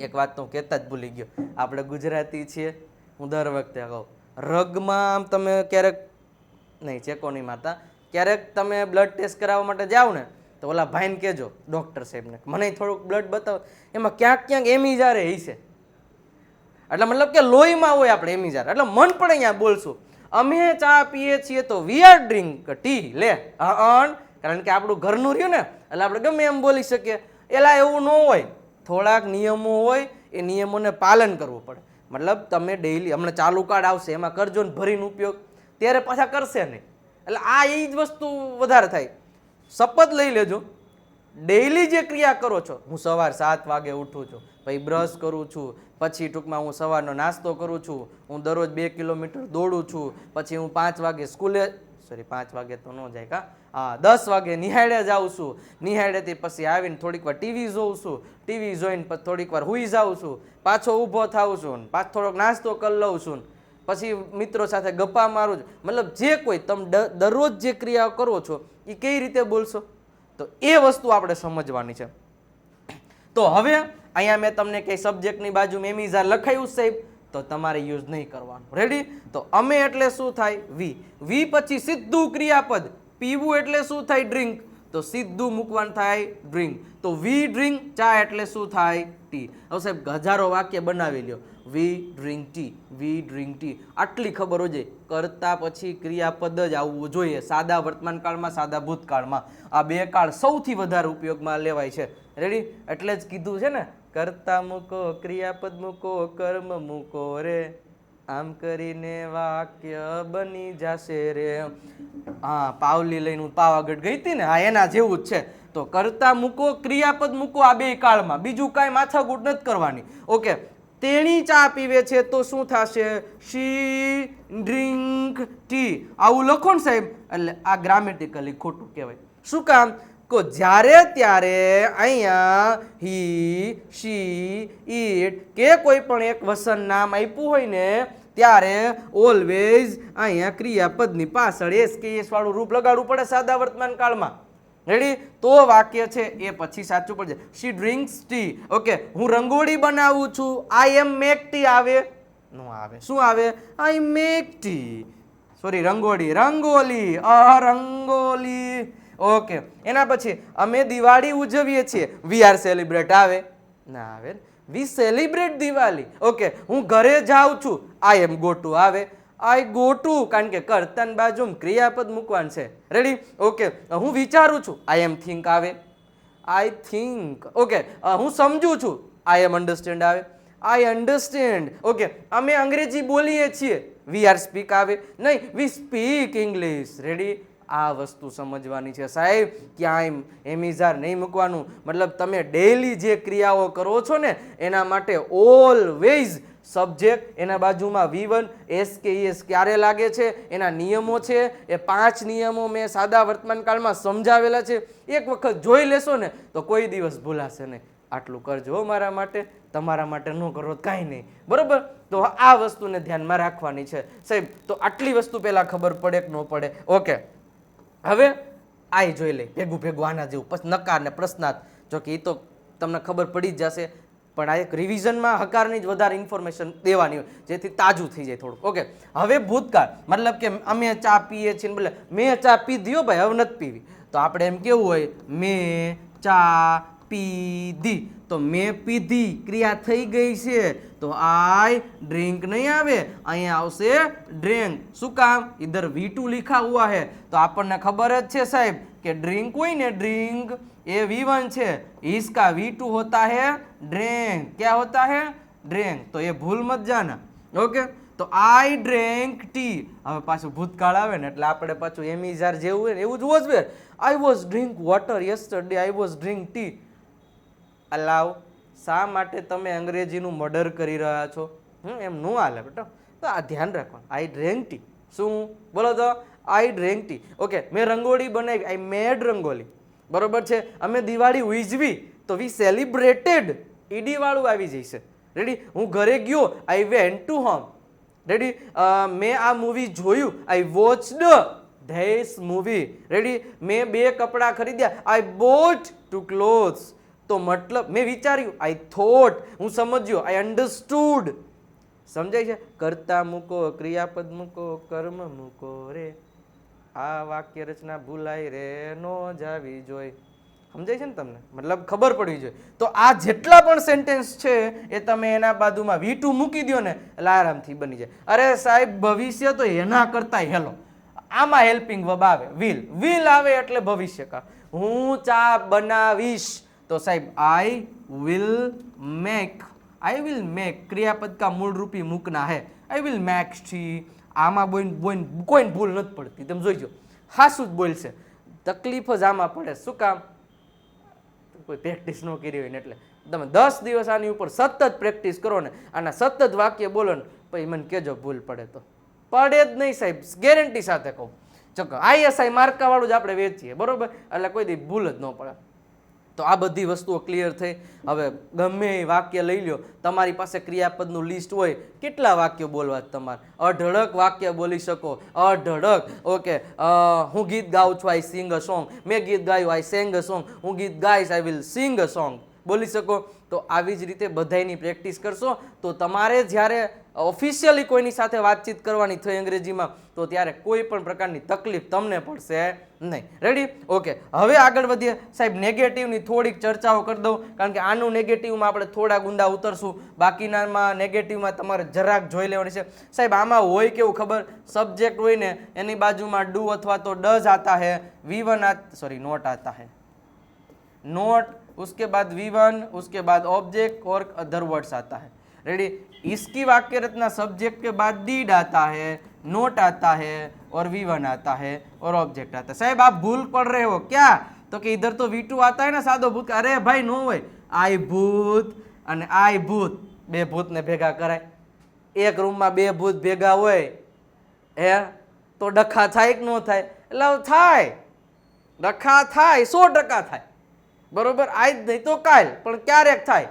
એક વાત તો કહેતા જ ભૂલી ગયો, આપણે ગુજરાતી છીએ. હું દર વખતે કહું, રગમાં તમે ક્યારેક નહીં ચેકો નહીં મારતા, ક્યારેક તમે બ્લડ ટેસ્ટ કરાવવા માટે જાઓ ને તો ઓલા ભાઈને કહેજો ડૉક્ટર સાહેબને મને થોડુંક બ્લડ બતાવો. એમાં ક્યાંક ક્યાંક એમિઝારે હશે. એટલે મતલબ કે લોહીમાં હોય આપણે એમિઝાર. એટલે મન પણ અહીંયા બોલશું, અમે ચા પીએ છીએ તો વી આર ડ્રિંક ટી. લે કારણ કે આપણું ઘરનું રહ્યું ને એટલે આપણે ગમે એમ બોલી શકીએ. એલા એવું ન હોય, થોડાક નિયમો હોય એ નિયમોને પાલન કરવું પડે. મતલબ તમે ડેઈલી હમણાં ચાલુ કાર્ડ આવશે એમાં કરજો ને ભરીને ઉપયોગ, ત્યારે પાછા કરશે નહીં. એટલે આ એ જ વસ્તુ વધારે થાય. શપથ લઈ લેજો, ડેઈલી જે ક્રિયા કરો છો, હું સવાર 7 વાગે ઉઠું છું, પછી બ્રશ કરું છું, પછી ટૂંકમાં હું સવારનો નાસ્તો કરું છું, હું દરરોજ 2 કિલોમીટર દોડું છું, પછી હું 5 વાગે સ્કૂલે 5 વાગે તો ન જાય કા, હા 10 વાગે નિહાળે જાઉં છું, નિહાળેથી પછી આવીને થોડીક વાર ટીવી જોઉં છું, ટીવી જોઈને પછી થોડીક વાર હુઈ જાઉં છું, પાછો ઊભો થાઉં છું, પાછો થોડોક નાસ્તો કરી લઉં છું, પછી મિત્રો સાથે ગપ્પા મારું છું. મતલબ જે કોઈ તમે દરરોજ જે ક્રિયાઓ કરો છો એ કઈ રીતે બોલશો, તો એ વસ્તુ આપણે સમજવાની છે. તો હવે અહીંયા મેં તમને કઈ સબ્જેક્ટની બાજુમાં એમિઝાર લખાયું સાહેબ, તો તમારે યુઝ નહીં કરવાનું. રેડી? તો અમે એટલે શું થાય? વી પછી સીધું ક્રિયાપદ. પીવું એટલે શું થાય? ડ્રિંક. તો સીધું મૂકવાનું થાય ડ્રિંક. તો વી ડ્રિંક ચા એટલે શું થાય? ટી. હવે સાહેબ હજારો વાક્ય બનાવી લ્યો. વી ડ્રિંક ટી, વી ડ્રિંક ટી, આટલી ખબર હોય છે. કરતા પછી ક્રિયાપદ જ આવવું જોઈએ. સાદા વર્તમાન કાળમાં, સાદા ભૂતકાળમાં આ બે કાળ સૌથી વધારે ઉપયોગમાં લેવાય છે. રેડી? એટલે જ કીધું છે ને, કરતા મૂકો, ક્રિયાપદ મૂકો, કર્મ મૂકો રે, આમ કરીને વાક્ય બની જશે રે. હા, પાવલી લઈને હું પાવાગઢ ગઈ હતી ને, હા એના જેવું જ છે. તો કરતા મૂકો, ક્રિયાપદ મૂકો આ બે કાળમાં, બીજું કાંઈ માથાકૂટ નથી કરવાની. ઓકે, તેણી ચા પીવે છે તો શું થશે? શી ડ્રિંક ટી. આવું લખો ને સાહેબ એટલે આ ગ્રામેટિકલી ખોટું કહેવાય. શું કામ? કો જ્યારે ત્યારે અહીંયા હી, શી, ઈટ કે કોઈ પણ એક વસન નામ આપ્યું હોય ને ત્યારે ઓલવેઝ અહીંયા ક્રિયાપદની પાછળ એસ કે એસ વાળું રૂપ લગાડવું પડે સાદા વર્તમાન કાળમાં. રેડી? તો વાક્ય છે એ પછી સાચું પડશે. શી ડ્રિંક્સ ટી. ઓકે, હું રંગોળી બનાવું છું, આઈ એમ મેક ટી આવે? નો આવે. શું આવે? I make tea. Sorry, rangoli, rangoli, rangoli. Okay, એના પછી અમે દિવાળી ઉજવીએ છીએ, વી આર સેલિબ્રેટ આવે? ના આવે. We celebrate Diwali. ઓકે, હું ઘરે જાઉં છું, આઈ એમ ગો ટુ આવે? આઈ ગો ટુ, કારણ કે કર્તન બાજુ ક્રિયાપદ મૂકવાનું છે. રેડી? ઓકે, હું વિચારું છું, આઈ એમ થિંક આવે? I think. ઓકે, હું સમજું છું, આઈ એમ અન્ડરસ્ટેન્ડ આવે? આઈ અન્ડરસ્ટેન્ડ. ઓકે, અમે અંગ્રેજી બોલીએ છીએ, વી આર સ્પીક આવે? નહીં, વી સ્પીક ઇંગ્લિશ. રેડી? આ વસ્તુ સમજવાની છે સાહેબ. ક્યાંય એમિઝાર નહીં મૂકવાનું. મતલબ તમે ડેઈલી જે ક્રિયાઓ કરો છો ને એના માટે ઓલવેઝ સબ્જેક્ટ, એના બાજુમાં V1 એસ કે એસ ક્યારે લાગે છે, એના નિયમો છે એ 5 નિયમો મેં સાદા વર્તમાન કાળમાં સમજાવેલા છે. એક વખત જોઈ લેશો ને તો કોઈ દિવસ ભૂલાશે નહીં. આટલું કરજો મારા માટે, તમારા માટે ન કરો કાંઈ નહીં. બરોબર? તો આ વસ્તુને ધ્યાનમાં રાખવાની છે સાહેબ. તો આટલી વસ્તુ પહેલાં ખબર પડે કે ન પડે? ઓકે, હવે આ જોઈ લે ભેગું ભેગું આના જેવું. પછી નકાર ને પ્રશ્નાર્થ, જો કે એ તો તમને ખબર પડી જ જશે, પણ આ એક રિવિઝનમાં હકારની જ વધારે ઇન્ફોર્મેશન દેવાની હોય જેથી તાજું થઈ જાય થોડું. ઓકે, હવે ભૂતકાળ મતલબ કે અમે ચા પીએ છીએ, મેં ચા પીધી હો ભાઈ, હવે નથી પીવી. તો આપણે એમ કેવું હોય, મેં ચા પીધી, તો મેં પીધી ક્રિયા થઈ ગઈ છે, તો આઈ ડ્રિંક નહીં આવે, અહીંયા આવશે ડ્રિંક. શું કામ? ઇધર V2 लिखा हुआ है, तो આપણને ખબર જ છે સાહેબ કે ડ્રિંક હોય ને ડ્રિંક એ V1 છે, इसका V2 होता है ड्रिंक. क्या होता है? ड्रिंक. तो ये भूल मत जाना. ओके, તો આઈ ડ્રેન્ક ટી. હવે પાછું ભૂતકાળ આવે ને એટલે આપણે પાછું એમિઝાર જેવું હોય ને એવું જ was wear. I was drink water yesterday, I was drink tea. Allow, શા માટે તમે અંગ્રેજીનું મર્ડર કરી રહ્યા છો? એમ નો હાલે બેટા, તો આ ધ્યાન રાખવાનું. આઈ ડ્રેન્ક ટી. શું બોલો તો? આઈ ડ્રેન્ક ટી. ઓકે, મેં રંગોળી બનાવી, આઈ મેડ રંગોલી. બરોબર છે. અમે દિવાળી ઉજવી, તો વી સેલિબ્રેટેડ. ઈડી વાળું આવી જશે. રેડી? હું ઘરે ગયો, I went to home. Ready? મેં આ મૂવી જોયું, આઈ વોચડ ધીસ મૂવી. રેડી? મેં 2 કપડાં ખરીદ્યા, આઈ બોટ 2 ક્લોથ્સ. તો મતલબ મેં વિચાર્યું, આઈ થોટ. હું સમજ્યો, આઈ અન્ડરસ્ટુડ. સમજાય છે? કર્તા મૂકો, ક્રિયાપદ મૂકો, કર્મ મૂકો રે. આ વાક્ય રચના ભૂલાય રે નો જાવી જોઈ. સમજાય છે ને તમને? મતલબ ખબર પડવી જોઈએ. તો આ જેટલા પણ સેન્ટેન્સ છે એ તમે એના બાજુમાં V2 મૂકી દો ને એટલે આરામથી બની જાય. અરે સાહેબ ભવિષ્ય તો એના કરતા હેલો, આમાં હેલ્પિંગ વર્બ આવે, વિલ. વિલ આવે એટલે ભવિષ્ય કા. હું ચા બનાવીશ, તો સાહેબ I will make. I will make ક્રિયાપદ કા મૂળ રૂપી મૂકના હે. I will make tea. આમાં કોઈને ભૂલ નથી પડતી, તમે જોઈજો. હાસું જ બોલશે. તકલીફ જ આમાં પડે. શું કામ? કોઈ પ્રેક્ટિસ ન કરી હોય ને એટલે. તમે 10 દિવસ આની ઉપર સતત પ્રેક્ટિસ કરો ને, આના સતત વાક્ય બોલો ને, પછી મને કહેજો ભૂલ પડે તો. પડે જ નહીં સાહેબ, ગેરંટી સાથે કહું. ચોક્કસ ISI માર્કાવાળું જ આપણે વેચીએ, બરોબર? એટલે કોઈ દી ભૂલ જ ન પડે. તો આ બધી વસ્તુઓ ક્લિયર થઈ. હવે ગમે એ વાક્ય લઈ લો, તમારી પાસે ક્રિયાપદનું લિસ્ટ હોય, કેટલા વાક્યો બોલવા તમારે? અઢળક વાક્ય બોલી શકો, અઢળક. ઓકે, હું ગીત ગાઉં છું, આઈ સિંગ અ સોંગ. મેં ગીત ગાયું, આઈ સેંગ અ સોંગ. હું ગીત ગાઈશ, I will sing a song. બોલી શકો. તો આવી જ રીતે બધાયની પ્રેક્ટિસ કરશો તો તમારે જ્યારે ઓફિશિયલી કોઈની સાથે વાતચીત કરવાની થઈ અંગ્રેજીમાં, તો ત્યારે કોઈ પણ પ્રકારની તકલીફ તમને પડશે નહીં. રેડી? ઓકે, હવે આગળ વધીએ. સાહેબ નેગેટિવની થોડીક ચર્ચાઓ કરી દઉં, કારણ કે આનું નેગેટિવમાં આપણે થોડા ગુંડા ઉતરશું, બાકીનામાં નેગેટિવમાં તમારે જરાક જોઈ લેવાની છે. સાહેબ આમાં હોય કેવું ખબર? સબ્જેક્ટ હોય ને એની બાજુમાં ડુ અથવા તો ડઝ आता है, V1 नोट आता है, नोट, उसके बाद V1, उसके बाद ऑब्जेक्ट और अदर वर्ड्स आता है. रेडी? इसकी वाक्य रचना सब्जेक्ट के बाद डीड आता है, नोट आता है और V1 आता है और ऑब्जेक्ट आता है. साहब आप भूल पढ़ रहे हो क्या? तो कि इधर तो V2 आता है ना, सादो भूत. अरे भाई नो હોય. આઈ ભૂત અને આઈ ભૂત, 2 ભૂતને ભેગા કરાય. એક રૂમમાં 2 ભૂત ભેગા હોય હે તો ડખા થાય કે ન થાય? એટલે થાય, ડખા થાય, 100% થાય. બરોબર? આજ નહીં તો કાલ, પણ ક્યારેક થાય.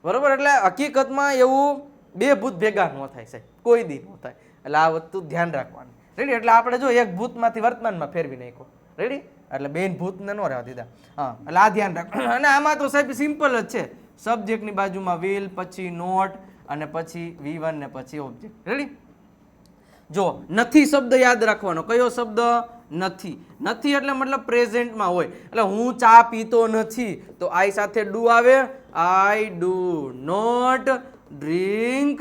બરોબર? એટલે હકીકતમાં એવું 2 ભૂત ભેગા ન થાય સાહેબ, કોઈ દી ન થાય. એટલે આ વસ્તુ ધ્યાન રાખવાનું. રેડી? એટલે આપણે જો એક ભૂતમાંથી વર્તમાનમાં ફેરવી નાખો. રેડી? એટલે 2 ભૂતને ન રહેવા દીધા. હા, એટલે આ ધ્યાન રાખો. અને આમાં તો સાહેબ સિમ્પલ જ છે. સબ્જેક્ટની બાજુમાં વિલ, પછી નોટ અને પછી V1 ને પછી ઓબ્જેક્ટ. રેડી? જો નથી શબ્દ યાદ રાખવાનો. કયો શબ્દ? નથી. નથી એટલે મતલબ પ્રેઝન્ટમાં હોય. એટલે હું ચા પીતો નથી, તો આઈ સાથે ડુ આવે. I do not drink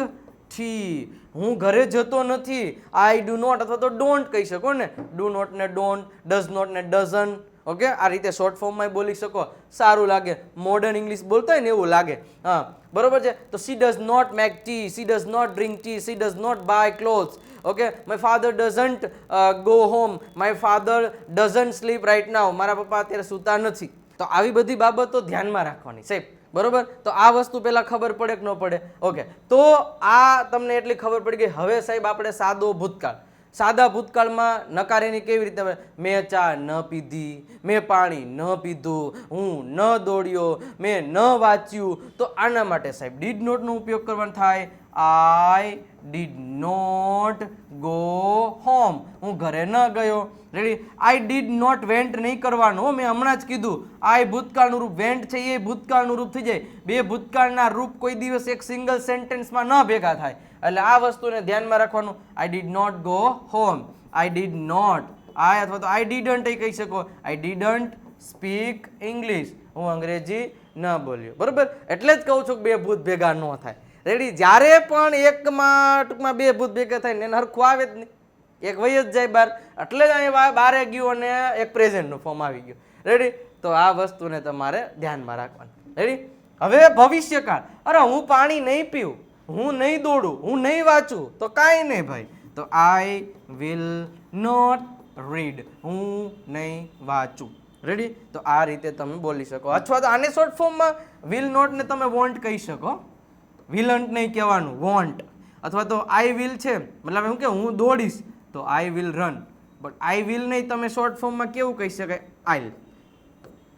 tea. હું ઘરે જતો નથી, આઈ ડુ નોટ અથવા તો ડોન્ટ કહી શકો ને. ડુ નોટ ને ડોન્ટ, ડઝ નોટ ને ડઝન. ઓકે, આ રીતે શોર્ટ ફોર્મમાં બોલી શકો, સારું લાગે. મોડર્ન ઇંગ્લિશ બોલતા હોય ને એવું લાગે. હા, બરોબર છે. તો she does not make tea, she does not drink tea, she does not buy clothes. Okay, my father doesn't go home, my father doesn't sleep right now. મારા પપ્પા અત્યારે સૂતા નથી. તો આવી બધી બાબતો ધ્યાનમાં રાખવાની સાહેબ. બરોબર? તો આ વસ્તુ પહેલા ખબર પડે કે ન પડે? ઓકે, તો આ તમને એટલી ખબર પડી ગઈ. હવે સાહેબ આપણે સાદો ભૂતકાળ. સાદા ભૂતકાળમાં નકારેની કેવી રીતે? મેં ચા ન પીધી, મેં પાણી ન પીધું, હું ન દોડ્યો, મેં ન વાંચ્યું. તો આના માટે સાહેબ ડીડ નોટનો ઉપયોગ કરવાનો થાય. I did not go home. હું ઘરે ન ગયો. Ready? I did not went નહીં કરવાનું. મેં હમણાં જ કીધું, આઈ ભૂતકાળનું રૂપ, વેન્ટ છે એ ભૂતકાળનું રૂપ થઈ જાય. 2 ભૂતકાળના રૂપ કોઈ દિવસ એક સિંગલ સેન્ટેન્સમાં ન ભેગા થાય. એટલે આ વસ્તુને ધ્યાનમાં રાખવાનું. I did not go home, I did not, I અથવા તો આઈ ડીડન્ટ એ કહી શકો. I didn't speak English. હું અંગ્રેજી ન બોલ્યો. બરોબર, એટલે જ કહું છું કે બે ભૂત ભેગા ન થાય. રેડી, જ્યારે પણ એકમાં ટૂંકમાં બે ભૂત ભેગા થાય ને એને હરખું આવે જ નહીં, એક વહી જ જાય બહાર. એટલે જ અહીં બારે ગયું અને એક પ્રેઝન્ટનું ફોર્મ આવી ગયું. રેડી, તો આ વસ્તુને તમારે ધ્યાનમાં રાખવાની. રેડી, હવે ભવિષ્યકાળ. અરે હું પાણી નહીં પીવું, હું નહીં દોડું, હું નહીં વાંચું, તો કાંઈ નહીં ભાઈ. તો આઈ વિલ નોટ રીડ, હું નહીં વાંચું. રેડી, તો આ રીતે તમે બોલી શકો. અથવા તો આને શોર્ટ ફોર્મમાં વિલ નોટ ને તમે વોન્ટ કહી શકો. વિલન્ટ નહીં કહેવાનું, વોન્ટ. અથવા તો આઈ વિલ છે, મતલબ એમ કે હું દોડીશ, તો I will run. But I will નહીં તમે શોર્ટ ફોર્મમાં કેવું કહી શકાય? આઈલ.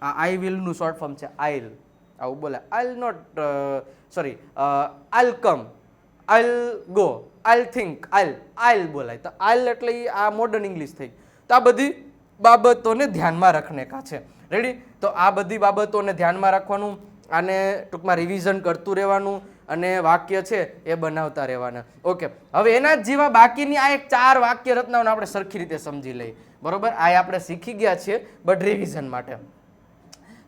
આ આઈ વિલનું શોર્ટ ફોર્મ છે આઈલ. આવું બોલે I'll not, sorry, I'll come, I'll go, I'll think, I'll બોલાય. તો આઈલ એટલે આ મોડર્ન ઇંગ્લિશ થઈ. તો આ બધી બાબતોને ધ્યાનમાં રાખને કા છે. રેડી, તો આ બધી બાબતોને ધ્યાનમાં રાખવાનું, આને ટૂંકમાં રિવિઝન કરતું રહેવાનું અને વાક્ય છે એ બનાવતા રહેવાના. ઓકે, હવે એના જ જેવા બાકીની આ એક 4 વાક્ય રચનાઓને આપણે સરખી રીતે સમજી લઈએ. બરોબર, આ આપણે શીખી ગયા છીએ, બટ રિવિઝન માટે.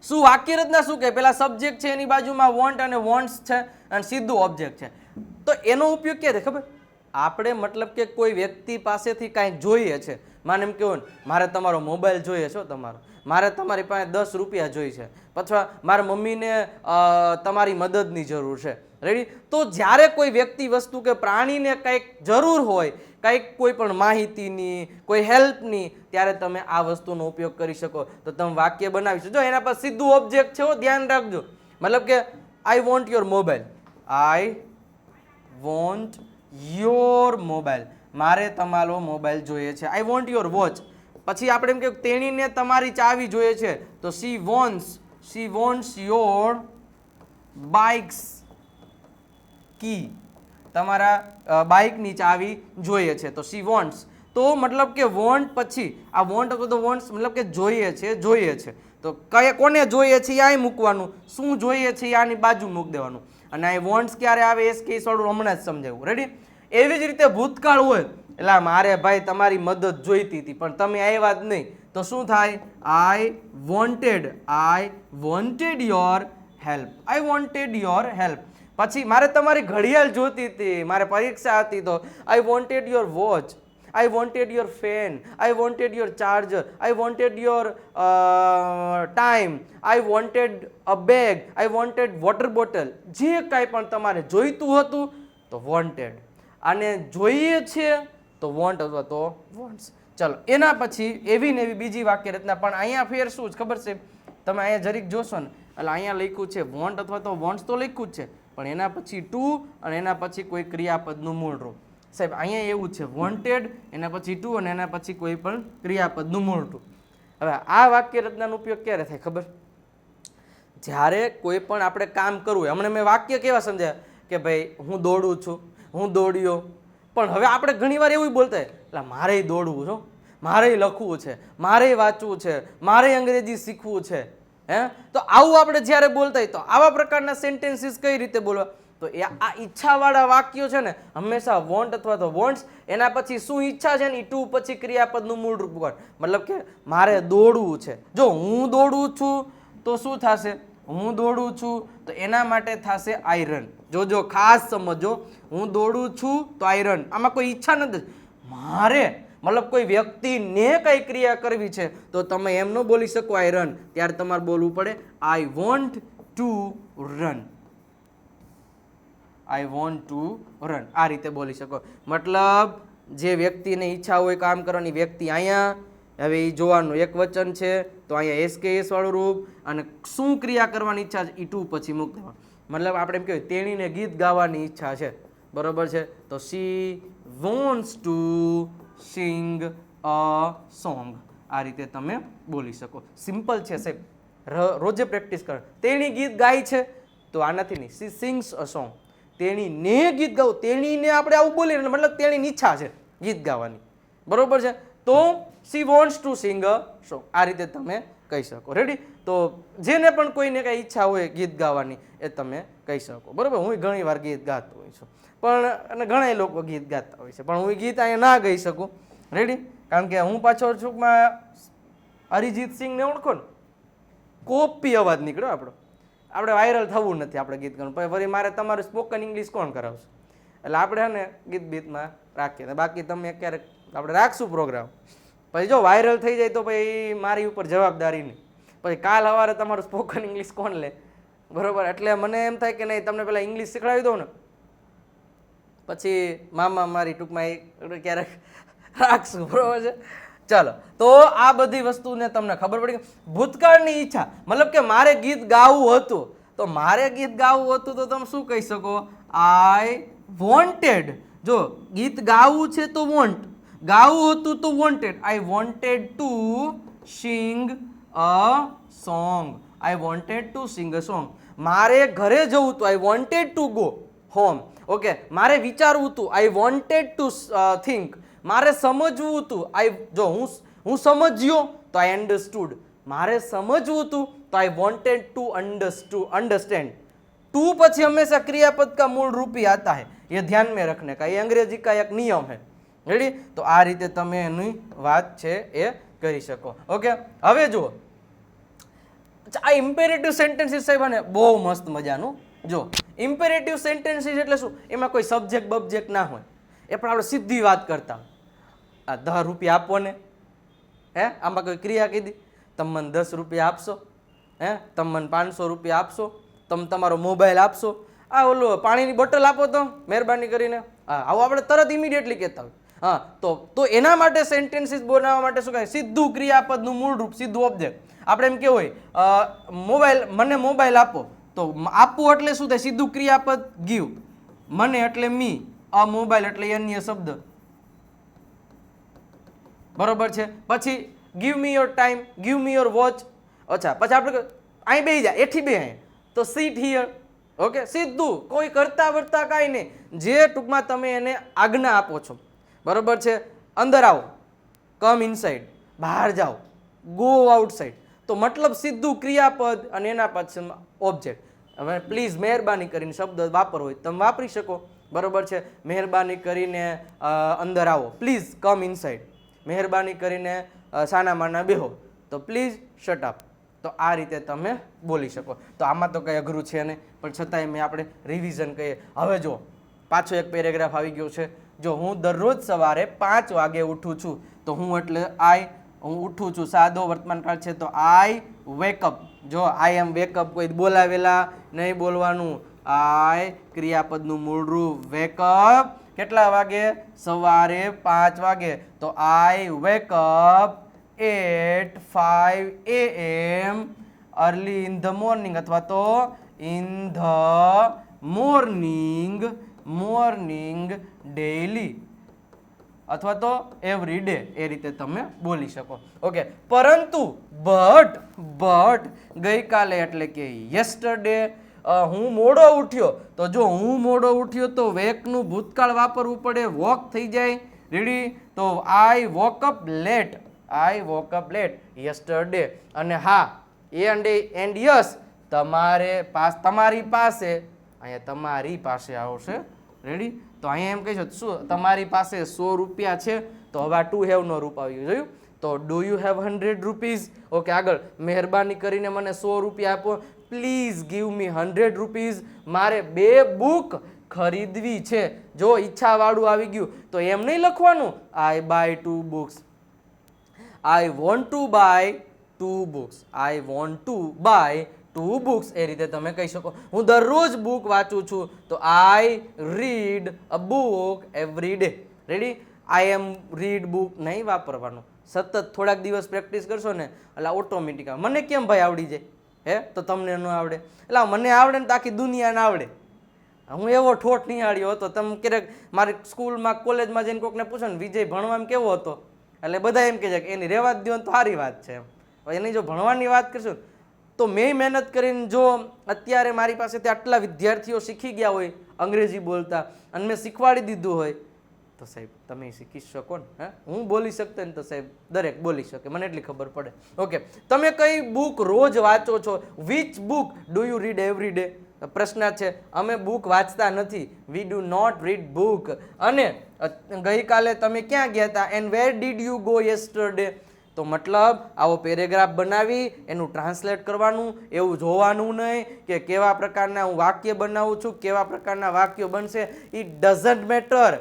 શું વાક્ય રચના શું કહે? પેલા સબ્જેક્ટ છે, એની બાજુમાં વોન્ટ અને વોન્ટ્સ છે, અને સીધું ઓબ્જેક્ટ છે. તો એનો ઉપયોગ ક્યારે ખબર? આપણે મતલબ કે કોઈ વ્યક્તિ પાસેથી કાંઈક જોઈએ છે. માને એમ કહેવું ને, મારે તમારો મોબાઈલ જોઈએ છે, તમારો, મારે તમારી પાસે 10 રૂપિયા જોઈએ છે, અથવા મારા મમ્મીને તમારી મદદની જરૂર છે. રેડી, તો જ્યારે કોઈ વ્યક્તિ, વસ્તુ કે પ્રાણીને કંઈક જરૂર હોય, કંઈક કોઈ પણ માહિતીની, કોઈ હેલ્પની, ત્યારે તમે આ વસ્તુનો ઉપયોગ કરી શકો. તો તમે વાક્ય બનાવી શકો. જો એના પર સીધું ઓબ્જેક્ટ છે, ધ્યાન રાખજો. મતલબ કે I want your mobile, I want your mobile, મારે તમારો મોબાઈલ જોઈએ છે. I want your watch. પછી આપણે એમ કે તેણીને તમારી ચાવી જોઈએ છે, તો શી વોન્ટ્સ યોર બાઇક્સ કી, તમારા બાઇકની ચાવી જોઈએ છે, તો શી વોન્ટ્સ. તો મતલબ કે વોન્ટ પછી આ વોન્ટ અથવા તો વોન્ટ્સ મતલબ કે જોઈએ છે. તો કયા કોને જોઈએ છે એ અહીં મૂકવાનું, શું જોઈએ છે એ આની બાજુ મૂકી દેવાનું. અને આ વોન્ટ્સ ક્યારે આવે એ કેસ વાળું હમણાં જ સમજાવ્યું. રેડી, એવી જ રીતે ભૂતકાળ હોય, એટલે મારે ભાઈ તમારી મદદ જોઈતી હતી પણ તમે આવ્યા જ નહીં, તો શું થાય? I wanted your help, I wanted your help. પછી મારે તમારી ઘડિયાળ જોતી હતી, મારે પરીક્ષા હતી, તો I wanted your watch, I wanted your fan, I wanted your charger, I wanted your time, I wanted a bag, I wanted water bottle. જે કાંઈ પણ તમારે જોઈતું હતું તો વોન્ટેડ, આને જોઈએ છે તો વોન્ટ અથવા તો વોન્ટ્સ. ચલો, એના પછી એવી ને એવી બીજી વાક્ય રચના. પણ અહીંયા ફેર શું છે ખબર છે? તમે અહીંયા જરીક જોશો ને, એટલે અહીંયા લખ્યું છે વોન્ટ અથવા તો વોન્ટ્સ, તો લખ્યું જ છે, પણ એના પછી ટુ અને એના પછી કોઈ ક્રિયાપદનું મૂળ રૂપ. સાહેબ અહીંયા એવું છે, વોન્ટેડ, એના પછી ટુ અને એના પછી કોઈ પણ ક્રિયાપદનું મૂળ રૂપ. હવે આ વાક્ય રચનાનો ઉપયોગ ક્યારે થાય ખબર? જ્યારે કોઈ પણ આપણે કામ કરવું. હમણાં મેં વાક્ય કેવા સમજાય કે ભાઈ હું દોડું છું, હું દોડ્યો. પણ હવે આપણે ઘણીવાર એવું બોલતા હોય, એટલે મારે દોડવું છે, મારે લખવું છે, મારે વાંચવું છે, મારે અંગ્રેજી શીખવું છે. તો આવું આપણે જ્યારે બોલતા હોય, તો આવા પ્રકારના સેન્ટેન્સીસ કઈ રીતે બોલવા? તો એ આ ઈચ્છાવાળા વાક્યો છે ને, હંમેશા વોન્ટ અથવા તો વોન્ટ્સ, એના પછી શું ઈચ્છા છે ને એ ટુ પછી ક્રિયાપદનું મૂળ રૂપ કોણ. મતલબ કે મારે દોડવું છે. જો હું દોડું છું તો શું થશે? હું દોડું છું તો એના માટે થશે આઈ રન. જો ખાસ સમજો, હું દોડું છું તો આઈ રન. આમાં કોઈ ઈચ્છા નથી, મારે મતલબ કોઈ વ્યક્તિને કઈ ક્રિયા કરવી છે, તો તમે એમ ન બોલી શકો આઈ રન. ત્યારે તમારે બોલવું પડે I want to run, I want to run. આ રીતે બોલી શકો. મતલબ જે વ્યક્તિને ઈચ્છા હોય કામ કરવાની, વ્યક્તિ અહીંયા, હવે એ જોવાનું એક વચન છે તો અહીંયા એસકેએસ વાળું રૂપ, અને શું ક્રિયા કરવાની ઈચ્છા છે એ ટુ પછી મૂકી દેવાનું. મતલબ આપણે એમ કહેવાય તેણીને ગીત ગાવાની ઈચ્છા છે, બરોબર છે, તો she wants to sing a song. આ રીતે તમે બોલી શકો. સિમ્પલ છે સાહેબ, રોજે પ્રેક્ટિસ કરો. તેણી ગીત ગાય છે તો આનાથી નહીં, શી સિંગ્સ અ સોંગ. તેણીને ગીત ગાવું, તેણીને આપણે આવું બોલીએ મતલબ તેણીની ઈચ્છા છે ગીત ગાવાની, બરોબર છે, તો she wants to sing a song. આ રીતે તમે કહી શકો. રેડી, તો જેને પણ કોઈને કઈ ઈચ્છા હોય ગીત ગાવાની એ તમે કહી શકો. બરોબર, હું ઘણી વાર ગીત ગાતો હોય છું, પણ અને ઘણા લોકો ગીત ગાતા હોય છે, પણ હું ગીત અહીંયા ના ગાઈ શકું. રેડી, કારણ કે હું પાછો ટૂંકમાં અરિજીત સિંહને ઓળખો ને, કોપી અવાજ નીકળ્યો આપણો. આપણે વાયરલ થવું નથી આપણે ગીત ગાવાનું. પછી વળી મારે તમારું સ્પોકન ઇંગ્લિશ કોણ કરાવશે? એટલે આપણે ને ગીત બીતમાં રાખીએ. બાકી તમે ક્યારેક આપણે રાખશું પ્રોગ્રામ, પછી જો વાયરલ થઈ જાય તો પછી મારી ઉપર જવાબદારી નહીં. પછી કાલ સવારે તમારું સ્પોકન ઇંગ્લિશ કોણ લે? બરોબર. એટલે મને એમ થાય કે નહીં, તમને પહેલાં ઇંગ્લિશ શીખડાવી દઉં ને, પછી મામા મારી ટૂંકમાં ક્યારેક રાખશું. બરોબર છે. ચાલો, તો આ બધી વસ્તુને તમને ખબર પડી. ભૂતકાળની ઈચ્છા મતલબ કે મારે ગીત ગાવું હતું, તો મારે ગીત ગાવું હતું તો તમે શું કહી શકો? I wanted. જો ગીત ગાવું છે તો વોન્ટ, ગાવું હતું તો wanted. I wanted two sing a song. I wanted two sing a song. મારે ઘરે જવું હતું, આઈ wanted to go home. Okay. મારે વિચારવું હતું, આઈ વોન્ટેડ ટુ થિંક. મારે સમજવું હતું, જો હું સમજ્યો તો આઈ અન્ડરસ્ટુડ. મારે સમજવું હતું તો I wanted to understand. To પછી હંમેશા क्रियापद का मूल रूप ही आता है, ये ध्यान में रखने का, ये अंग्रेजी का एक नियम है. રેડી? તો આ રીતે તમે એની વાત છે એ કરી શકો. ઓકે. હવે જુઓ, આ ઇમ્પેરેટિવ સેન્ટેન્સીસ સાહેબ ને બહુ મસ્ત મજાનું. જો ઇમ્પેરેટિવ સેન્ટેન્સીસ એટલે શું? એમાં કોઈ સબ્જેક્ટ બબ્જેક્ટ ના હોય, એ પણ આપણે સીધી વાત કરતા. આ 10 રૂપિયા આપો ને, હે, આમાં કોઈ ક્રિયા કીધી, તમે મને 10 રૂપિયા આપશો, હે, તમે મને 500 રૂપિયા આપશો, તમે તમારો મોબાઈલ આપશો, આ ઓલો પાણીની બોટલ આપો તો મહેરબાની કરીને. હા, આવું આપણે તરત ઇમિડિયેટલી કહેતા હોય. હા, તો એના માટે સેન્ટેન્સીસ બનાવવા માટે શું કહે? સીધું ક્રિયાપદનું મૂળ રૂપ, સીધું ઓબ્જેક્ટ. આપણે એમ કેવું હોય, મોબાઈલ, મને મોબાઈલ આપો, તો આપવું એટલે શું થાય? સીધું ક્રિયાપદ ગીવ. મને એટલે મી, આ મોબાઈલ એટલે અન્ય શબ્દ. બરોબર છે. પછી give me your time, give me your watch. અચ્છા, પછી આપણે અહીં બેસી જાય, એથી બે અહીં, તો સીટ હિયર. ઓકે. સીધું, કોઈ કરતા વર્તા કાંઈ નહીં, જે ટૂંકમાં તમે એને આજ્ઞા આપો છો. બરોબર છે. અંદર આવો, કમ ઇનસાઇડ. બહાર જાઓ, ગો આઉટસાઇડ. તો મતલબ સીધું ક્રિયાપદ અને એના પછી ઓબ્જેક્ટ. હવે પ્લીઝ મહેરબાની કરીને શબ્દ વાપરવો હોય તમે વાપરી શકો. બરોબર છે. મહેરબાની કરીને અંદર આવો, પ્લીઝ કમ ઇનસાઇડ. મહેરબાની કરીને સાના માના બેહો, તો પ્લીઝ શટ અપ. તો આ રીતે તમે બોલી શકો. તો આમાં તો કંઈ અઘરું છે નહીં, પણ છતાંય મેં આપણે રિવિઝન કહીએ. હવે જો પાછો એક પેરેગ્રાફ આવી ગયો છે. જો હું દરરોજ સવારે 5 વાગે ઉઠું છું, તો હું એટલે હું ઉઠું છું, સાદો વર્તમાનકાળ છે, તો આઈ વેકઅપ. જો આઈ એમ વેકઅપ, કોઈ બોલાવેલા નહીં બોલવાનું. આઈ ક્રિયાપદનું મૂળરૂપ વેકઅપ. કેટલા વાગે? સવારે 5 વાગે. તો આઈ wake up at 5 AM early in the morning, અથવા તો in the morning daily, અથવા તો એવરી ડે. એ રીતે તમે બોલી શકો. ઓકે. પરંતુ બટ ગઈકાલે એટલે કે યસ્ટરડે હું મોડો ઉઠ્યો. તો જો હું મોડો ઉઠ્યો તો વેકનું ભૂતકાળ વાપરવું પડે, વોક થઈ જાય. રેડી? તો આઈ વોક અપ લેટ. આઈ વોક અપ લેટ યસ્ટરડે. અને હા, એન્ડ યસ, તમારી પાસે, અહીંયા તમારી પાસે આવશે. રેડી? તો અહીંયા એમ કહીશું શું? તમારી પાસે 100 રૂપિયા છે, તો હવે ટુ હેવ નો રૂપ આવ્યું. જોયું? તો do you have 100 rupees? Okay. આગળ, મહેરબાની કરીને મને 100 રૂપિયા આપો. Please give me 100 rupees. મારે 2 બુક ખરીદવી છે. જો ઈચ્છાવાળું આવી ગયું તો એમ નહીં લખવાનું I buy 2 books. I want to buy 2 books. I want to buy 2 books. એ રીતે તમે કહી શકો. હું દરરોજ બુક વાંચું છું, તો I read a book every day. Ready? I am read book નહીં વાપરવાનું. સતત થોડાક દિવસ પ્રેક્ટિસ કરશો ને એટલે ઓટોમેટિક. મને કેમ ભાઈ આવડી જાય? હે, તો તમને ન આવડે? એટલે મને આવડે ને તો આખી દુનિયાને આવડે. હું એવો ઠોઠ નિહાળ્યો હતો. તમે ક્યારેક મારી સ્કૂલમાં કોલેજમાં જઈને કોઈકને પૂછો ને વિજય ભણવામાં કેવો હતો, એટલે બધા એમ કહે છે કે એની રહેવા જ દો તો સારી વાત છે. એની જો ભણવાની વાત કરશું તો મેં મહેનત કરીને, જો અત્યારે મારી પાસેથી આટલા વિદ્યાર્થીઓ શીખી ગયા હોય અંગ્રેજી બોલતા, અને મેં શીખવાડી દીધું હોય, તો સાહેબ તમે શીખી શકો ને. હે, હું બોલી શકતો ને તો સાહેબ દરેક બોલી શકે, મને એટલી ખબર પડે. ઓકે. તમે કઈ બુક રોજ વાંચો છો? Which book do you read every day? પ્રશ્ન છે. અમે બુક વાંચતા નથી. We do not read book. અને ગઈકાલે તમે ક્યાં ગયા હતા? And where did you go yesterday? તો મતલબ આવો પેરેગ્રાફ બનાવી એનું ટ્રાન્સલેટ કરવાનું, એવું જોવાનું નહીં કે કેવા પ્રકારના હું વાક્ય બનાવું છું, કેવા પ્રકારના વાક્યો બનશે, ઇટ ડઝન્ટ મેટર,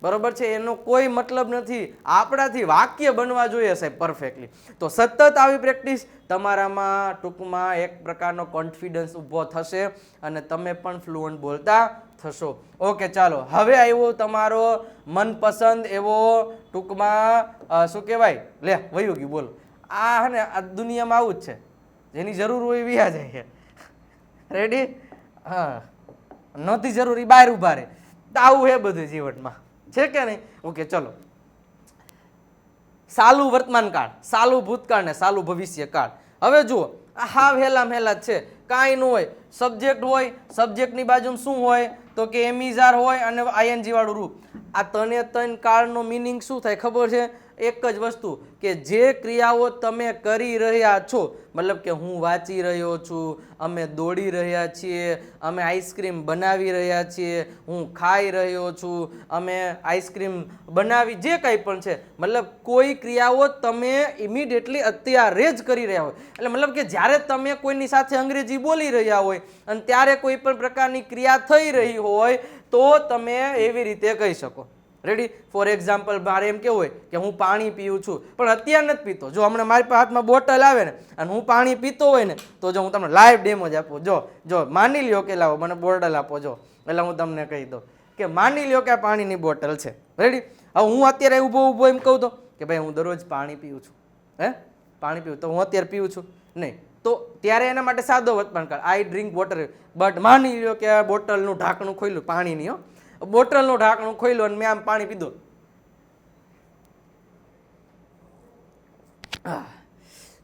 બરોબર છે, એનો કોઈ મતલબ નથી, આપણાથી વાક્ય બનવા જોઈએ સાહેબ પરફેક્ટલી. તો સતત આવી પ્રેક્ટિસ તમારામાં ટૂંકમાં એક પ્રકારનો કોન્ફિડન્સ ઊભો થશે અને તમે પણ ફ્લુઅન્ટ બોલતા થશો. ઓકે, ચાલો હવે આવ્યો તમારો મનપસંદ એવો ટૂંકમાં શું કહેવાય, લે વયું ગયું, બોલો. આ હે ને આ દુનિયામાં આવું જ છે, જેની જરૂર હોય વ્યા જાય. રેડી? હા, નથી જરૂરી બહાર ઉભા રહે. આવું હે બધું જીવનમાં, છે કે નહીં? ઓકે, ચલો. સાલું વર્તમાન કાળ, સાલું ભૂતકાળ ને સાલું ભવિષ્ય કાળ. હવે જુઓ, આ હાવ હેલા મેલા જ છે, કાંઈ ન હોય. સબ્જેક્ટ હોય, સબ્જેક્ટની બાજુમાં શું હોય તો કે એમિઝાર હોય અને આઈએનજી વાળું રૂપ. આ ત્રણ કાળનો મિનિંગ શું થાય ખબર છે? એક જ વસ્તુ કે જે ક્રિયાઓ તમે કરી રહ્યા છો, મતલબ કે હું વાંચી રહ્યો છું, અમે દોડી રહ્યા છીએ, અમે આઈસ્ક્રીમ બનાવી રહ્યા છીએ, હું ખાઈ રહ્યો છું, અમે આઈસ્ક્રીમ બનાવી, જે કંઈ પણ છે, મતલબ કોઈ ક્રિયાઓ તમે ઇમિડિયેટલી અત્યારે જ કરી રહ્યા હોય. એટલે મતલબ કે જ્યારે તમે કોઈની સાથે અંગ્રેજી બોલી રહ્યા હોય અને ત્યારે કોઈ પણ પ્રકારની ક્રિયા થઈ રહી હોય તો તમે એવી રીતે કહી શકો. રેડી? ફોર એક્ઝામ્પલ, મારે એમ કેવું હોય કે હું પાણી પીઉં છું પણ અત્યારે નથી પીતો. જો હમણાં મારી પાસે હાથમાં બોટલ આવે ને અને હું પાણી પીતો હોય ને તો જો હું તમને લાઈવ ડેમો જ આપું. જો માની લ્યો કે લાવો મને બોટલ આપો, જો એટલે હું તમને કહી દઉં કે માની લ્યો કે આ પાણીની બોટલ છે. રેડી? હવે હું અત્યારે ઊભો એમ કહું તો કે ભાઈ હું દરરોજ પાણી પીઉં છું, પાણી પીવું, તો હું અત્યારે પીઉં છું નહીં, તો ત્યારે એના માટે સાદો વર્તમાન કાળ, આઈ ડ્રિંક વોટર. બટ માની લ્યો કે આ બોટલનું ઢાંકણું ખોલ્યું, પાણીની બોટલનું ઢાંકણું ખોલ્યું અને મેં આમ પાણી પીધું,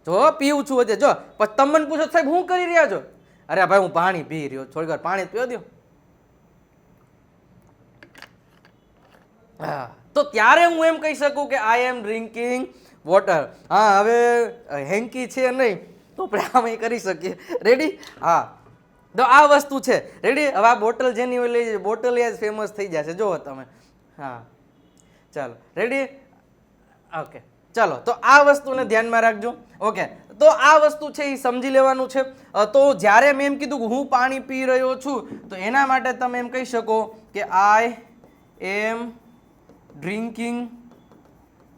જો પીવું છું હજે. જો પછી તમને પૂછો સાહેબ શું કરી રહ્યા છો? અરે ભાઈ હું પાણી પી રહ્યો, થોડી વાર પાણી પીવા દો. હા, તો ત્યારે હું એમ કહી શકું કે આઈ એમ ડ્રિંકિંગ વોટર. હા, હવે હેન્કી છે નહીં તો આપણે આમ કરી શકીએ. રેડી? હા, તો આ વસ્તુ છે. રેડી? હવે આ બોટલ જેની હોય લઈ, બોટલ જ ફેમસ થઈ જશે, જુઓ તમે. હા, ચાલો. રેડી? ઓકે, ચાલો. તો આ વસ્તુને ધ્યાનમાં રાખજો. ઓકે, તો આ વસ્તુ છે એ સમજી લેવાનું છે. તો જ્યારે મેં એમ કીધું કે હું પાણી પી રહ્યો છું તો એના માટે તમે એમ કહી શકો કે આઈ એમ ડ્રિંકિંગ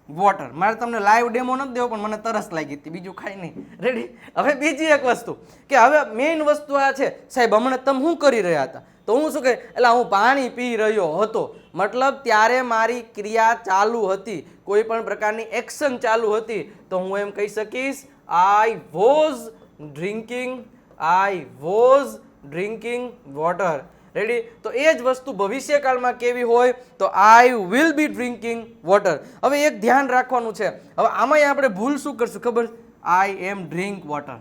વોટર. મારે તમને લાઈવ ડેમો નથી દેવો પણ મને તરસ લાગી હતી, બીજું ખાઈ નહીં. રેડી? હવે બીજી એક વસ્તુ કે હવે મેઇન વસ્તુ આ છે, સાહેબ હમણાં તમે શું કરી રહ્યા હતા? તો હું શું કહે, એટલે હું પાણી પી રહ્યો હતો, મતલબ ત્યારે મારી ક્રિયા ચાલુ હતી, કોઈ પણ પ્રકારની એક્શન ચાલુ હતી, તો હું એમ કહી શકીશ I was drinking water. Ready? તો એ જ વસ્તુ ભવિષ્યકાળમાં કેવી હોય તો I will be drinking water. હવે એક ધ્યાન રાખવાનું છે, હવે આમાં આપણે ભૂલ શું કરશું ખબર? આઈ એમ ડ્રિંક વોટર.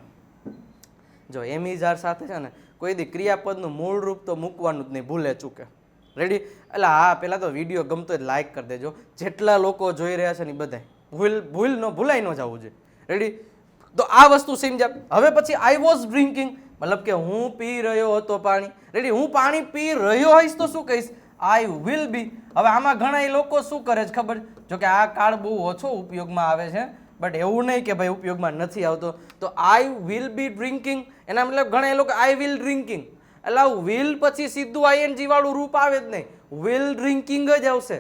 જો એમિઝાર સાથે છે ને કોઈ દી ક્રિયાપદનું મૂળ રૂપ તો મૂકવાનું જ નહીં, ભૂલે ચૂકે. રેડી? એટલે હા, પહેલાં તો વિડીયો ગમતો હોય લાઈક કરી દેજો. જેટલા લોકો જોઈ રહ્યા છે ને બધા ભૂલાઈ ન જવું જોઈએ. રેડી? તો આ વસ્તુ સમજ્યા. હવે પછી આઈ વોઝ ડ્રિંકિંગ, મતલબ કે હું પી રહ્યો હતો પાણી. રેડી? હું પાણી પી રહ્યો હોઈશ તો શું કહીશ? I will be. હવે આમાં ઘણા લોકો શું કરે છે ખબર? જો કે આ કાળ બહુ ઓછો ઉપયોગમાં આવે છે, બટ એવું નહીં કે ભાઈ ઉપયોગમાં નથી આવતો. તો આઈ વિલ બી ડ્રિંકિંગ, એના મતલબ ઘણા લોકો આઈ વિલ ડ્રિંકિંગ, એટલે વિલ પછી સીધું આઈએનજી વાળું રૂપ આવે જ નહીં, વિલ ડ્રિંકિંગ જ આવશે.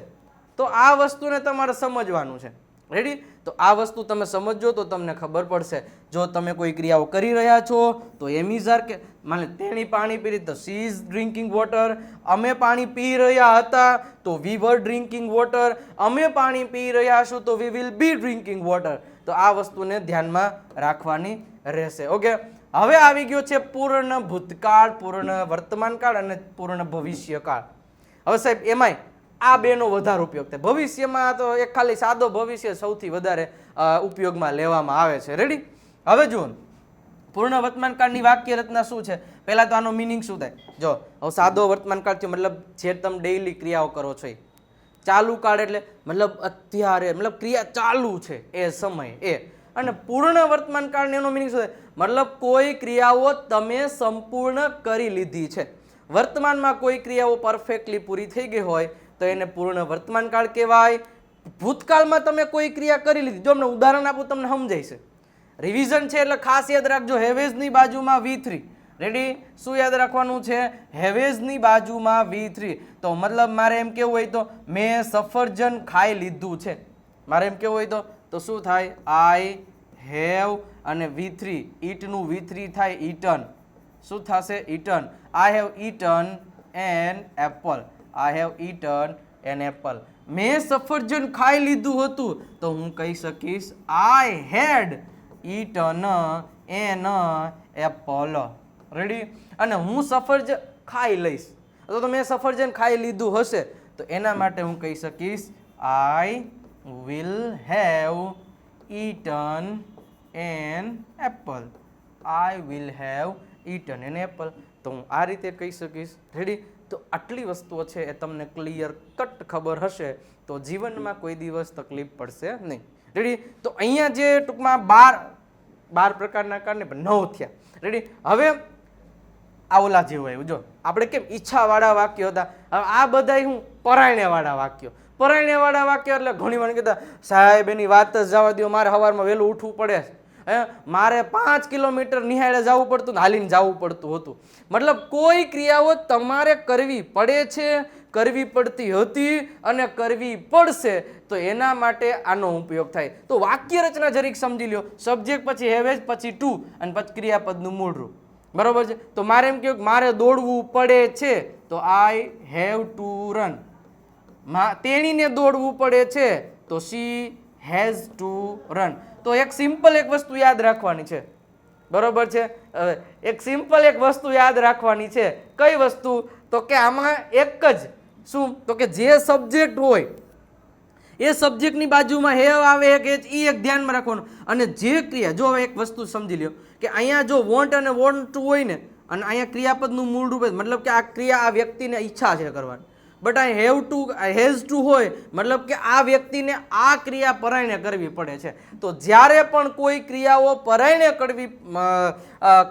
તો આ વસ્તુને તમારે સમજવાનું છે. રેડી? તો આ વસ્તુ તમે સમજો તો તમને ખબર પડશે. જો તમે કોઈ ક્રિયાઓ કરી રહ્યા છો તો એમિઝાર કે માને તેણી પાણી પી રહી તો શી ઇઝ ડ્રિંકિંગ વોટર. અમે પાણી પી રહ્યા હતા તો વી વર ડ્રિંકિંગ વોટર. અમે પાણી પી રહ્યા છું તો we will be drinking water. તો આ વસ્તુને ધ્યાનમાં રાખવાની રહેશે. ઓકે, હવે આવી ગયો છે પૂર્ણ ભૂતકાળ, પૂર્ણ વર્તમાન કાળ અને પૂર્ણ ભવિષ્ય કાળ. હવે સાહેબ એમાંય આ બેનો વધારે ઉપયોગ થાય. ભવિષ્યમાં તો એક ખાલી સાદો ભવિષ્ય સૌથી વધારે ઉપયોગમાં લેવામાં આવે છે. રેડી? હવે જુઓ, પૂર્ણ વર્તમાન કાળની વાક્ય રચના શું છે? પહેલા તો આનો મિનિંગ શું થાય? જો હવે સાદો વર્તમાન કાળ છે મતલબ જે તમે ડેઈલી ક્રિયાઓ કરો છો એ. ચાલુ કાળ એટલે મતલબ અત્યારે, મતલબ ક્રિયા ચાલુ છે એ સમય એ. અને પૂર્ણ વર્તમાન કાળ એનો મિનિંગ શું થાય? મતલબ કોઈ ક્રિયાઓ તમે સંપૂર્ણ કરી લીધી છે. વર્તમાનમાં કોઈ ક્રિયાઓ પરફેક્ટલી પૂરી થઈ ગઈ હોય તો એને પૂર્ણ વર્તમાન કાળ કહેવાય. ભૂતકાળમાં તમે કોઈ ક્રિયા કરી લીધી, જો અમને ઉદાહરણ આપું તમને સમજાય છે. રિવિઝન છે એટલે ખાસ યાદ રાખજો, હેવેઝની બાજુમાં V3. રેડી? શું યાદ રાખવાનું છે? હેવેઝની બાજુમાં V3. તો મતલબ મારે એમ કેવું હોય તો મેં સફરજન ખાઈ લીધું છે. મારે એમ કેવું હોય તો શું થાય? આઈ હેવ અને V3, ઈટનું V3 થાય ઈટન. શું થશે? Eaten. I have eaten an apple. I have eaten an apple. મેં સફરજન ખાઈ લીધું હતું તો હું કહી શકીશ આઈ હેડ ઈટન એન એપલ. રેડી? અને હું સફરજન ખાઈ લઈશ તો મેં સફરજન ખાઈ લીધું હશે તો એના માટે હું કહી શકીશ આઈ will have eaten an apple. I will have eaten an apple. તો હું આ રીતે કહી શકીશ. રેડી? તો આટલી વસ્તુઓ છે એ તમને ક્લિયર કટ ખબર હશે તો જીવનમાં કોઈ દિવસ તકલીફ પડશે નહીં. રેડી? તો અહીંયા જે ટૂંકમાં 12 પ્રકારના કારણે 9 થયા. રેડી? હવે આ ઓલા જેવું આવ્યું. જો આપણે કેમ ઈચ્છાવાળા વાક્યો હતા, હવે આ બધા હું પરાયણેવાળા વાક્યો. પરાયણેવાળા વાક્યો એટલે ઘણી વાર કહેતા સાહેબ એની વાત જ જવા દો, મારે સવારમાં વહેલું ઉઠવું પડે, મારે 5 કિલોમીટર નિહાળે જવું પડતું ને હાલીને જવું પડતું હતું. મતલબ કોઈ ક્રિયાઓ તમારે કરવી પડે છે, કરવી પડતી હતી અને કરવી પડશે તો એના માટે આનો ઉપયોગ થાય. તો વાક્ય રચના જરીક સમજી લ્યો. સબ્જેક્ટ પછી હેવેજ પછી ટુ અને પછી ક્રિયાપદનું મૂળ રૂપ. બરોબર છે? તો મારે એમ કહ્યું કે મારે દોડવું પડે છે તો આઈ હેવ ટુ રન. તેણીને દોડવું પડે છે તો શી હેઝ ટુ રન. તો એક સિમ્પલ એક વસ્તુ યાદ રાખવાની છે. બરોબર છે? એક સિમ્પલ એક વસ્તુ યાદ રાખવાની છે. કઈ વસ્તુ? તો કે આમાં એક જ શું તો કે જે સબ્જેક્ટ હોય એ સબ્જેક્ટની બાજુમાં હેવ આવે એક એક ધ્યાનમાં રાખવાનું. અને જે ક્રિયા, જો હવે એક વસ્તુ સમજી લ્યો કે અહીંયા જો વોન્ટ અને વોન્ટ ટુ હોય ને અને અહીંયા ક્રિયાપદનું મૂળ રૂપ મતલબ કે આ ક્રિયા આ વ્યક્તિને ઈચ્છા છે કરવાની. બટ આ હેવ ટુ હેઝ ટુ હોય મતલબ કે આ વ્યક્તિને આ ક્રિયા પરાયણે કરવી પડે છે. તો જ્યારે પણ કોઈ ક્રિયાઓ પરાયણે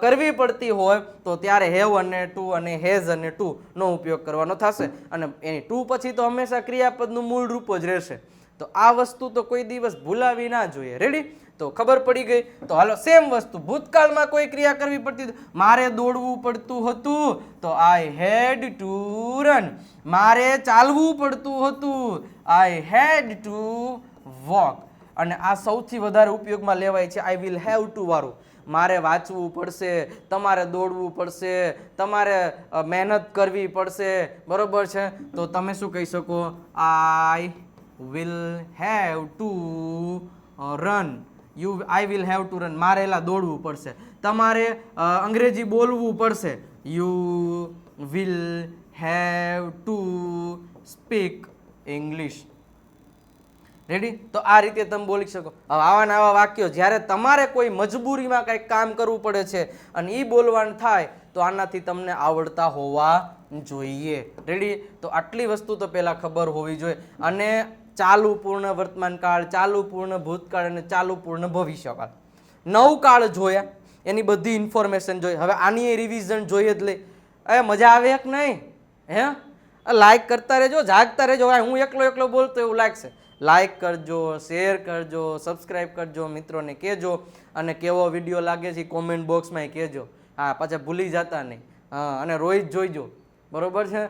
કરવી પડતી હોય તો ત્યારે હેવ અને ટુ અને હેઝ અને ટુ નો ઉપયોગ કરવાનો થશે. અને એની ટુ પછી તો હંમેશા ક્રિયાપદનું મૂળ રૂપ જ રહેશે. તો આ વસ્તુ તો કોઈ દિવસ ભૂલાવી ના જોઈએ. રેડી? તો ખબર પડી ગઈ. તો હાલો સેમ વસ્તુ ભૂતકાળમાં કોઈ ક્રિયા કરવી પડતી, મારે દોડવું પડતું હતું તો આઈ હેડ ટુ રન. મારે ચાલવું પડતું હતું આઈ હેડ ટુ વોક. અને આ સૌથી વધારે ઉપયોગમાં લેવાય છે આઈ વિલ હેવ ટુ વાળું. મારે વાંચવું પડશે, તમારે દોડવું પડશે, તમારે મહેનત કરવી પડશે. બરોબર છે? તો તમે શું કહી શકો? આઈ will have to run. I will have to run. મારે એલા દોડવું પડશે. તમારે અંગ્રેજી બોલવું પડશે. You will have to speak English. Ready? તો આ રીતે તમે બોલી શકો. હવે આવા નવા વાક્યો જ્યારે તમારે કોઈ મજબૂરીમાં કંઈક કામ કરવું પડે છે અને એ બોલવાનું થાય તો આનાથી તમને આવડતા હોવા જોઈએ. રેડી? તો આટલી વસ્તુ તો પહેલા ખબર હોવી જોઈએ. અને ચાલુ પૂર્ણ વર્તમાનકાળ, ચાલુ પૂર્ણ ભૂતકાળ અને ચાલુ પૂર્ણ ભવિષ્યકાળ 9 કાળ જોયા, એની બધી ઇન્ફોર્મેશન જોઈ. હવે આની રિવિઝન જોઈએ જ લઈ. મજા આવે કે નહીં? હે? લાઈક કરતા રહેજો, જાગતા રહેજો. હું એકલો બોલતો એવું લાગશે. લાઈક કરજો, શેર કરજો, સબસ્ક્રાઈબ કરજો, મિત્રોને કહેજો અને કેવો વિડીયો લાગે છે કોમેન્ટ બોક્સમાં કહેજો. હા, પાછા ભૂલી જતા નહીં. હા, અને રોજ જોઈજો. બરોબર છે?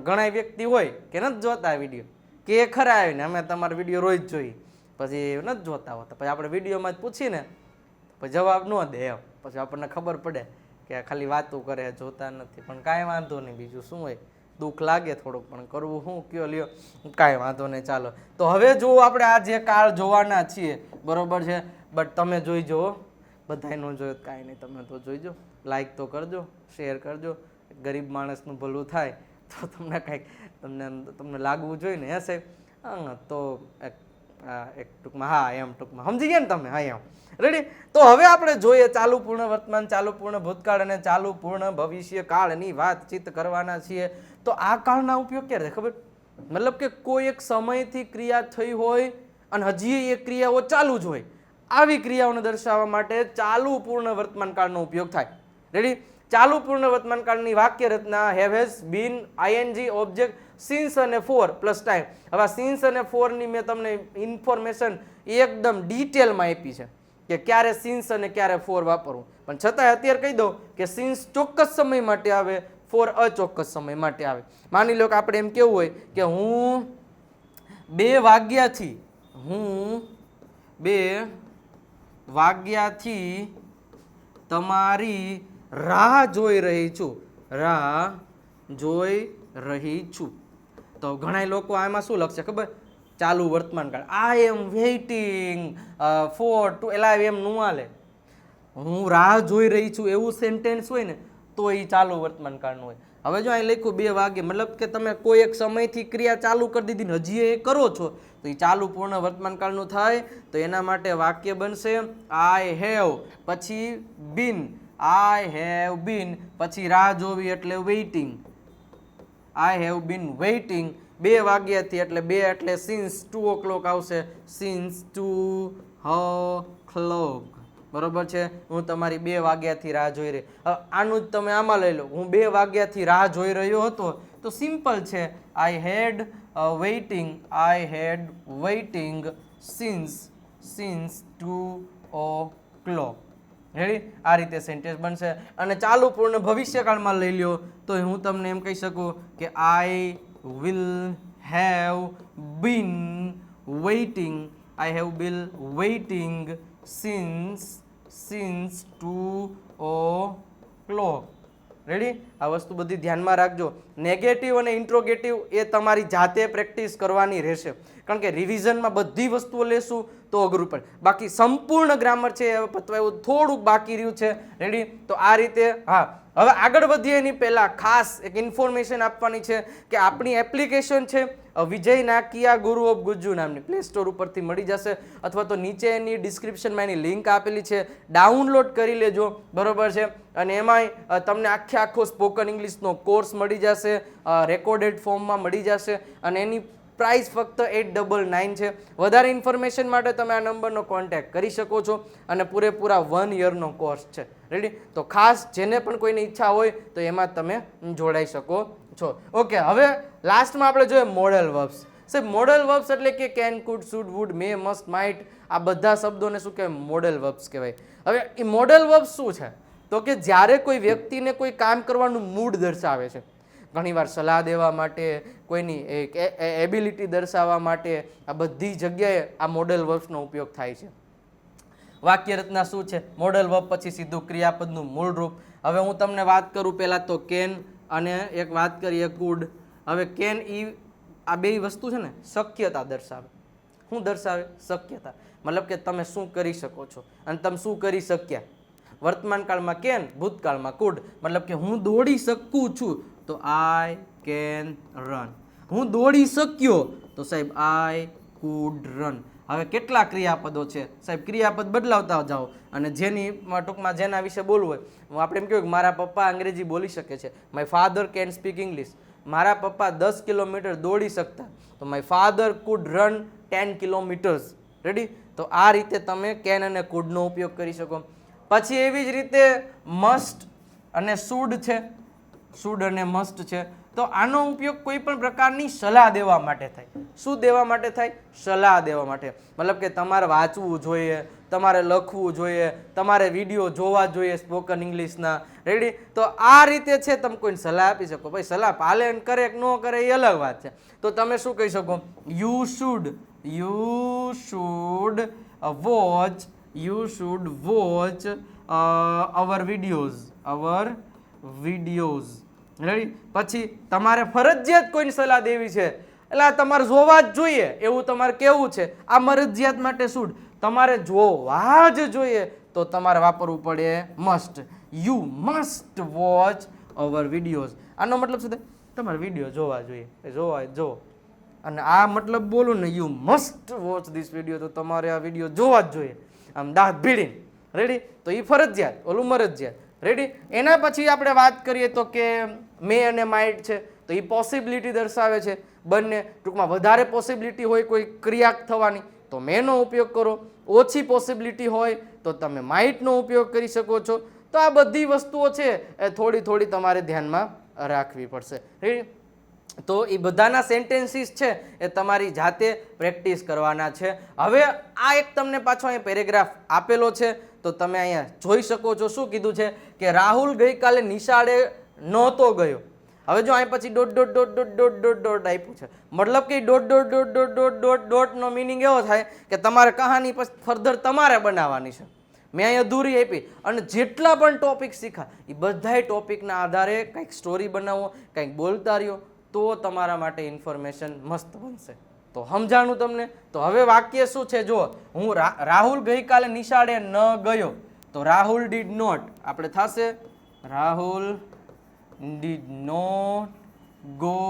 ઘણા વ્યક્તિ હોય કે નથી જોતા આ વિડીયો, કે ખરા આવીને અમે તમારો વિડીયો રોજ જોઈ, પછી નથી જોતા હોતા. પછી આપણે વિડીયોમાં જ પૂછીને પછી જવાબ ન દે એમ. પછી આપણને ખબર પડે કે ખાલી વાતો કરે, જોતા નથી. પણ કાંઈ વાંધો નહીં, બીજું શું હોય. દુઃખ લાગે થોડુંક પણ કરવું શું કયો લ્યો, કાંઈ વાંધો નહીં. ચાલો તો હવે જો આપણે આ જે કાળ જોવાના છીએ, બરોબર છે? બટ તમે જોઈજો, બધાય ન જોયો કાંઈ નહીં, તમે તો જોઈજો. લાઈક તો કરજો, શેર કરજો. ગરીબ માણસનું ભલું થાય તો તમને કાંઈક તમને લાગવું જોઈએ ને. હે સાહેબ? હા, તો એક ટૂંકમાં હા એમ ટૂંકમાં સમજી ગયા ને તમે? હા એમ. રેડી? તો હવે આપણે જોઈએ ચાલુ પૂર્ણ વર્તમાન, ચાલુ પૂર્ણ ભૂતકાળ અને ચાલુ પૂર્ણ ભવિષ્ય કાળની વાતચીત કરવાના છીએ. તો આ કાળના ઉપયોગ ક્યારે ખબર? મતલબ કે કોઈ એક સમયથી ક્રિયા થઈ હોય અને હજી એ ક્રિયાઓ ચાલુ જ હોય, આવી ક્રિયાઓને દર્શાવવા માટે ચાલુ પૂર્ણ વર્તમાન કાળનો ઉપયોગ થાય. રેડી? ચાલુ પૂર્ણ વર્તમાન કાળની વાક્ય રચના have has been ING object since અને ફોર પ્લસ ટાઈમ. હવે સિન્સ અને ફોર ની મેં તમને ઇન્ફોર્મેશન એકદમ ડિટેલમાં આપી છે કે ક્યારે સિન્સ અને ક્યારે ફોર વાપરવું, પણ છતાંય અત્યારે કહી દઉં કે સિન્સ ચોક્કસ સમય માટે આવે, ફોર અચોક્કસ સમય માટે આવે. માની લો કે આપણે એમ કેવું હોય કે હું 2 વાગ્યાથી તમારી રાહ જોઈ રહી છું. તો ઘણા લોકો આમાં શું લખશે ખબર? ચાલુ વર્તમાન કાળ. આઈ એમ વેઇટિંગ ફોર ટુ એલાઇવ એમ નું હાલે. હું રાહ જોઈ રહી છું એવું સેન્ટેન્સ હોય ને તો એ ચાલુ વર્તમાન કાળનું હોય. હવે જો અહીં લખ્યું 2 વાગે, મતલબ કે તમે કોઈ એક સમયથી ક્રિયા ચાલુ કરી દીધી ને હજી એ કરો છો તો એ ચાલુ પૂર્ણ વર્તમાન કાળનું થાય. તો એના માટે વાક્ય બનશે આઈ હેવ પછી બીન, આઈ હેવ બીન પછી રાહ જોવી એટલે waiting, I have been waiting 2 વાગ્યાથી એટલે 2 એટલે સિન્સ 2 o'clock આવશે, સિન્સ 2 o'clock. બરોબર છે? હું તમારી 2 વાગ્યાથી રાહ જોઈ રહી. હવે આનું જ તમે આમાં લઈ લો, હું 2 વાગ્યાથી રાહ જોઈ રહ્યો હતો તો સિમ્પલ છે, આઈ હેડ વેઇટિંગ સિન્સ 2 o'clock. રેડી? આ રીતે સેન્ટેન્સ બનશે. અને ચાલુ પૂર્ણ ભવિષ્યકાળમાં લઈ લ્યો તો હું તમને એમ કહી શકું કે I will have been waiting since 2 o'clock. Ready? આ વસ્તુ બધી ધ્યાનમાં રાખજો. નેગેટિવ અને ઇન્ટ્રોગેટિવ એ તમારી જાતે પ્રેક્ટિસ કરવાની રહેશે, કારણ કે રિવિઝનમાં બધી વસ્તુઓ લેશું તો અઘરું પડે. બાકી સંપૂર્ણ ગ્રામર છે એ પતવા એવું થોડુંક બાકી રહ્યું છે. રેડી? તો આ રીતે. હા, હવે આગળ વધીએ એની પહેલાં ખાસ એક ઇન્ફોર્મેશન આપવાની છે કે આપણી એપ્લિકેશન છે વિજય નાકિયા ગુરુ ઓફ ગુજ્જુ નામની, પ્લે સ્ટોર ઉપરથી મળી જશે અથવા તો નીચે એની ડિસ્ક્રિપ્શનમાં એની લિંક આપેલી છે, ડાઉનલોડ કરી લેજો. બરોબર છે? અને એમાંય તમને આખો સ્પોકન ઇંગ્લિશનો કોર્સ મળી જશે, રેકોર્ડેડ ફોર્મમાં મળી જશે અને એની પ્રાઇસ ફક્ત 899 છે. વધારે ઇન્ફોર્મેશન માટે તમે આ નંબરનો કોન્ટેક્ટ કરી શકો છો અને પૂરેપૂરા 1 યરનો કોર્સ છે. રેડી? તો ખાસ જેને પણ કોઈની ઈચ્છા હોય તો એમાં તમે જોડાઈ શકો છો. ઓકે, હવે લાસ્ટમાં આપણે જોઈએ મોડેલ વર્બ્સ. સાહેબ મોડેલ વર્બ્સ એટલે કે can, could, should, would, may, must, might, આ બધા શબ્દોને શું કહેવાય? મોડેલ વર્બ્સ કહેવાય. હવે એ મોડેલ વર્બ્સ શું છે? તો કે જ્યારે કોઈ વ્યક્તિને કોઈ કામ કરવાનું મૂડ દર્શાવે છે, ઘણીવાર સલાહ દેવા માટે, કોઈની એક એબિલિટી દર્શાવવા માટે, આ બધી જગ્યાએ આ મોડેલ વર્બ્સનો ઉપયોગ થાય છે. વાક્ય રચના શું છે? મોડેલ વર્બ પછી સીધું ક્રિયાપદનું મૂળ રૂપ. હવે હું તમને વાત કરું પહેલાં તો કેન અને એક વાત કરીએ કુડ. હવે કેન આ બે વસ્તુ છે ને શક્યતા દર્શાવે. શું દર્શાવે? શક્યતા. મતલબ કે તમે શું કરી શકો છો અને તમે શું કરી શક્યા. વર્તમાન કાળમાં કેન, ભૂતકાળમાં કુડ. મતલબ કે હું દોડી શકું છું તો આઈ કેન રન. હું દોડી શક્યો તો સાહેબ આઈ કુડ રન. હવે કેટલા ક્રિયાપદો છે સાહેબ? ક્રિયાપદ બદલાવતા જાઓ અને જેની ટૂંકમાં જેના વિશે બોલવું હોય, હું આપણે એમ કહ્યું કે મારા પપ્પા અંગ્રેજી બોલી શકે છે, my father can speak English. મારા પપ્પા 10 કિલોમીટર દોડી શકતા તો my father food run 10 kilometres. Ready? તો આ રીતે તમે કેન અને કુડનો ઉપયોગ કરી શકો. પછી એવી જ રીતે મસ્ટ અને શુડ છે, શુડ અને મસ્ટ છે. તો આનો ઉપયોગ કોઈ પણ પ્રકારની સલાહ દેવા માટે થાય. શું દેવા માટે થાય? સલાહ દેવા માટે. મતલબ કે તમારે વાંચવું જોઈએ, તમારે લખવું જોઈએ, તમારે વિડીયો જોવા જોઈએ સ્પોકન ઇંગ્લિશના. રેડી? તો આ રીતે છે તમે કોઈને સલાહ આપી શકો. ભાઈ સલાહ પાલન કરે કે ન કરે એ અલગ વાત છે. તો તમે શું કહી શકો? You should watch our videos. Ready? પછી તમારે ફરજિયાત કોઈને સલાહ દેવી છે એટલે આ તમારે જોવા જ જોઈએ એવું તમારે કેવું છે. આ મરજિયાત માટે શુડ. તમારે જોવા જ જોઈએ તો તમારે વાપરવું પડે must. You must watch our videos. આનો મતલબ શું થાય? તમારે વિડીયો જોવા જોઈએ, જો. અને આ મતલબ બોલું ને, you must watch this video, તો તમારે આ વિડીયો જોવા જ જોઈએ આમ દાંત ભીડીને. રેડી? તો એ ફરજિયાત, ઓલું મરજિયાત. રેડી? એના પછી આપણે વાત કરીએ તો કે મે અને માઇટ છે તો એ પોસિબિલિટી દર્શાવે છે. બંને ટૂંકમાં વધારે પોસિબિલિટી હોય કોઈ ક્રિયા થવાની તો મેનો ઉપયોગ કરો, ઓછી પોસિબિલિટી હોય તો તમે માઇટનો ઉપયોગ કરી શકો છો. તો આ બધી વસ્તુઓ છે એ થોડી થોડી તમારે ધ્યાનમાં રાખવી પડશે. તો એ બધાના સેન્ટેન્સીસ છે એ તમારી જાતે પ્રેક્ટિસ કરવાના છે. હવે આ એક તમને પાછો અહીંયા પેરેગ્રાફ આપેલો છે, તો તમે અહીંયા જોઈ શકો છો. શું કીધું છે કે રાહુલ ગઈકાલે નિશાળે નહોતો ગયો. હવે જો અહીં પછી dot dot dot dot dot dot dot આપ્યું છે, મતલબ કે dot dot dot dot dot dot ડોટનો મિનિંગ એવો થાય કે તમારે કહાની પછી ફર્ધર તમારે બનાવવાની છે. મેં અહીં અધૂરી આપી અને જેટલા પણ ટોપિક શીખા એ બધાય ટોપિકના આધારે કંઈક સ્ટોરી બનાવો, કંઈક બોલતા રહ્યો, તો તમારા માટે ઇન્ફોર્મેશન મસ્ત બનશે. તો સમજાણું તમને? તો હવે વાક્ય શું છે જો, હું રાહુલ ગઈકાલે નિશાળે ન ગયો, તો રાહુલ ડીડ નોટ આપણે થશે Rahul did not go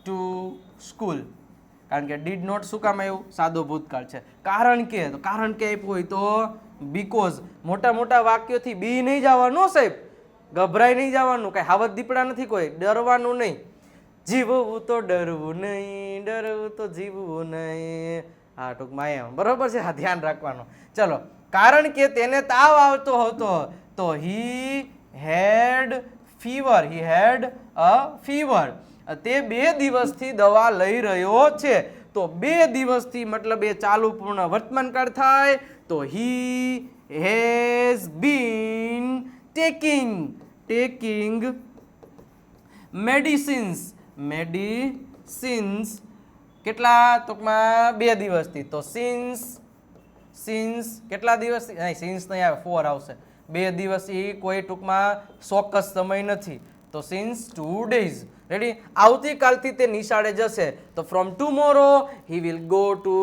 to school. કારણ કે ડીડ નોટ શું કામ આવ્યું? સાદો ભૂતકાળ છે. કારણ કે આપ્યું હોય તો બીકોઝ. મોટા મોટા વાક્યોથી બી નહીં જવાનું સાહેબ, ગભરાઈ નહીં જવાનું, કઈ હાવત દીપડા નથી, કોઈ ડરવાનું નહીં. જીવવું તો ડરવું નહીં, ડરવું તો જીવવું નહીં. હા, ટૂંકમાં એમ બરોબર છે. હા, ધ્યાન રાખવાનું. ચલો, કારણ કે તેને તાવ આવતો હતો, તો હી હેડ ફીવર. હી હેડ અ ફીવર. તે 2 દિવસથી દવા લઈ રહ્યો છે, તો 2 દિવસથી મતલબ એ ચાલુ પૂર્ણ વર્તમાનકાળ થાય, તો he has been taking medicines કેટલા? ટૂંકમાં 2 દિવસથી. તો સિન્સ કેટલા દિવસથી? નહીં, સિન્સ નહીં આવે, 4 આવશે. 2 દિવસ એ કોઈ ટૂંકમાં ચોક્કસ સમય નથી, તો સિન્સ 2 days. રેડી? આવતીકાલથી તે નિશાળે જશે, તો from tomorrow he will go to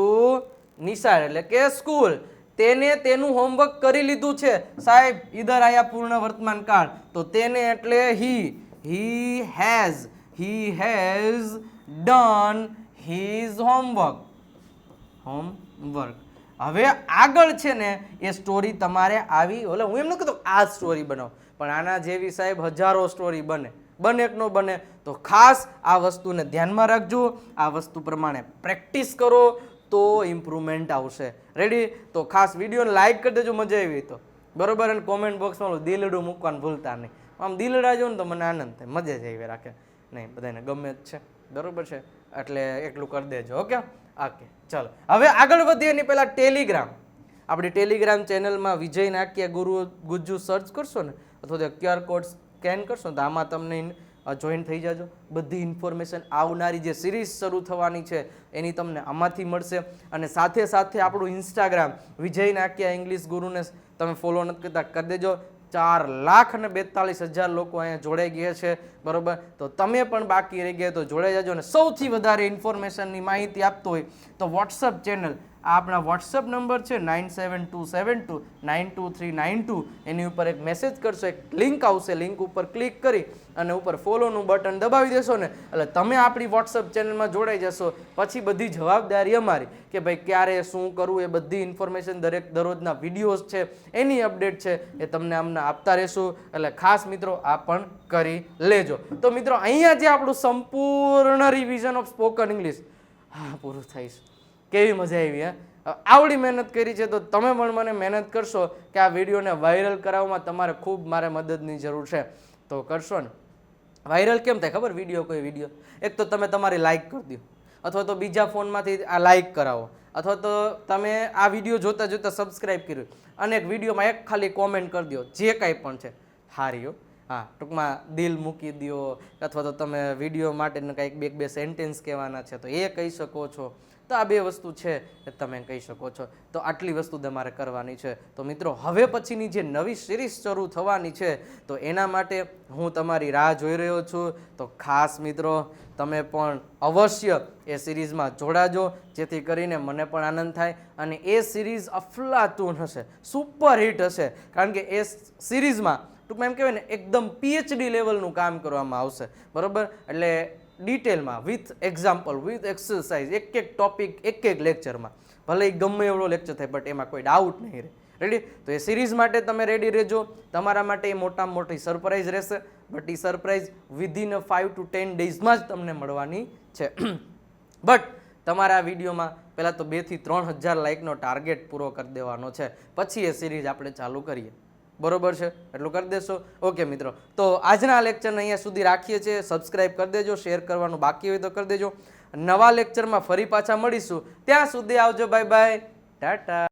નિશાળ એટલે કે સ્કૂલ. તેને તેનું હોમવર્ક કરી લીધું છે સાહેબ. ઈધર આયા પૂર્ણ વર્તમાન કાળ, તો તેને એટલે he has done his homework. હવે આગળ છે ને એ સ્ટોરી તમારે આવી, ઓલે હું એમ ન કહેતો આ સ્ટોરી બનાવો, પણ આના જેવી સાહેબ હજારો સ્ટોરી બને કે ન બને. તો ખાસ આ વસ્તુને ધ્યાનમાં રાખજો, આ વસ્તુ પ્રમાણે પ્રેક્ટિસ કરો તો ઇમ્પ્રુવમેન્ટ આવશે. રેડી? તો ખાસ વિડીયોને લાઈક કરી દેજો, મજા આવી તો બરોબર. અને કોમેન્ટ બોક્સમાં દિલડું મૂકવાનું ભૂલતા નહીં. આમ દિલડા જો ને તો મને આનંદ થાય, મજા જ આવી રાખે. નહીં, બધાને ગમે જ છે બરોબર છે, એટલે એટલું કરી દેજો. ઓકે ઓકે, ચાલો હવે આગળ વધીએ એની પહેલાં ટેલિગ્રામ. આપણી ટેલિગ્રામ ચેનલમાં વિજય નાક્યા ગુજ્જુ સર્ચ કરશો ને, અથવા તો QR કોડ સ્કેન કરશો તો આમાં તમને જોઈન થઈ જાજો. બધી ઇન્ફોર્મેશન આવનારી જે સિરીઝ શરૂ થવાની છે એની તમને આમાંથી મળશે. અને સાથે સાથે આપણું ઇન્સ્ટાગ્રામ વિજય નાક્યા ઇંગ્લિશ ગુરુને તમે ફોલો નથી કરતા, કરી દેજો. 4,42,000 લોકો અહીંયા જોડાઈ ગયા છે બરોબર. તો તમે પણ બાકી રહી ગયા તો જોડાઈ જાજો. અને સૌથી વધારે ઇન્ફોર્મેશનની માહિતી આપતો હોય તો વોટ્સઅપ ચેનલ, આ આપણા વોટ્સઅપ નંબર છે 9727292392. એની ઉપર એક મેસેજ કરશો, એક લિંક આવશે, લિંક ઉપર ક્લિક કરી અને ઉપર ફોલોનું બટન દબાવી દેશો ને એટલે તમે આપણી વોટ્સઅપ ચેનલમાં જોડાઈ જશો. પછી બધી જવાબદારી અમારી કે ભાઈ ક્યારે શું કરવું, એ બધી ઇન્ફોર્મેશન દરરોજના વિડીયોઝ છે એની અપડેટ છે એ તમને અમને આપતા રહેશું. એટલે ખાસ મિત્રો આ પણ કરી લેજો. તો મિત્રો અહીંયા જે આપણું સંપૂર્ણ રિવિઝન ઓફ સ્પોકન ઇંગ્લિશ પૂરું થાય છે. કેવી મજા આવી હે? આવડી મહેનત કરી છે, તો તમે પણ મને મહેનત કરશો કે આ વિડીયોને વાયરલ કરાવવામાં તમારે ખૂબ મારે મદદની જરૂર છે, તો કરશો ને. વાયરલ કેમ થાય ખબર? કોઈ વિડીયો એક તો તમે તમારી લાઈક કરી દો, અથવા તો બીજા ફોનમાંથી આ લાઈક કરાવો, અથવા તો તમે આ વિડીયો જોતા જોતા સબસ્ક્રાઈબ કર્યું અને એક વિડીયોમાં એક ખાલી કોમેન્ટ કરી દો, જે કાંઈ પણ છે હારીઓ. હા, ટૂંકમાં દિલ મૂકી દો, અથવા તો તમે વિડીયો માટે કંઈક બે સેન્ટેન્સ કહેવાના છે તો એ કહી શકો છો. તો આ 2 વસ્તુ છે એ તમે કહી શકો છો. તો આટલી વસ્તુ તમારે કરવાની છે. તો મિત્રો હવે પછીની જે નવી સિરીઝ શરૂ થવાની છે તો એના માટે હું તમારી રાહ જોઈ રહ્યો છું. તો ખાસ મિત્રો તમે પણ અવશ્ય એ સિરીઝમાં જોડાજો, જેથી કરીને મને પણ આનંદ થાય. અને એ સિરીઝ અફલાતૂન હશે, સુપર હિટ હશે. કારણ કે એ સિરીઝમાં ટૂંકમાં એમ કહેવાય ને એકદમ PhD લેવલનું કામ કરવામાં આવશે બરોબર. એટલે ડિટેલમાં વિથ એક્ઝામ્પલ, વિથ એક્સરસાઇઝ, એક ટોપિક એક લેક્ચરમાં, ભલે ગમે એવડો લેક્ચર થાય બટ એમાં કોઈ ડાઉટ નહીં રહે. રેડી? તો એ સિરીઝ માટે તમે રેડી રહેજો. તમારા માટે એ મોટામાં મોટી સરપ્રાઈઝ રહેશે, but A surprise within 5 to 10 ડેઝમાં જ તમને મળવાની છે. બટ તમારા વિડીયોમાં પહેલાં તો 2 થી 3 હજાર લાઇકનો ટાર્ગેટ પૂરો કરી દેવાનો છે, પછી એ સિરીઝ આપણે ચાલુ કરીએ બરોબર છે, એટલું કરી દેશો. ઓકે મિત્રો, તો આજના લેક્ચરને અહીંયા સુધી રાખીએ છીએ. સબસ્ક્રાઇબ કરી દેજો, શેર કરવાનું બાકી હોય તો કરી દેજો. નવા લેક્ચરમાં ફરી પાછા મળીશું. ત્યાં સુધી આવજો. Bye bye, Tata.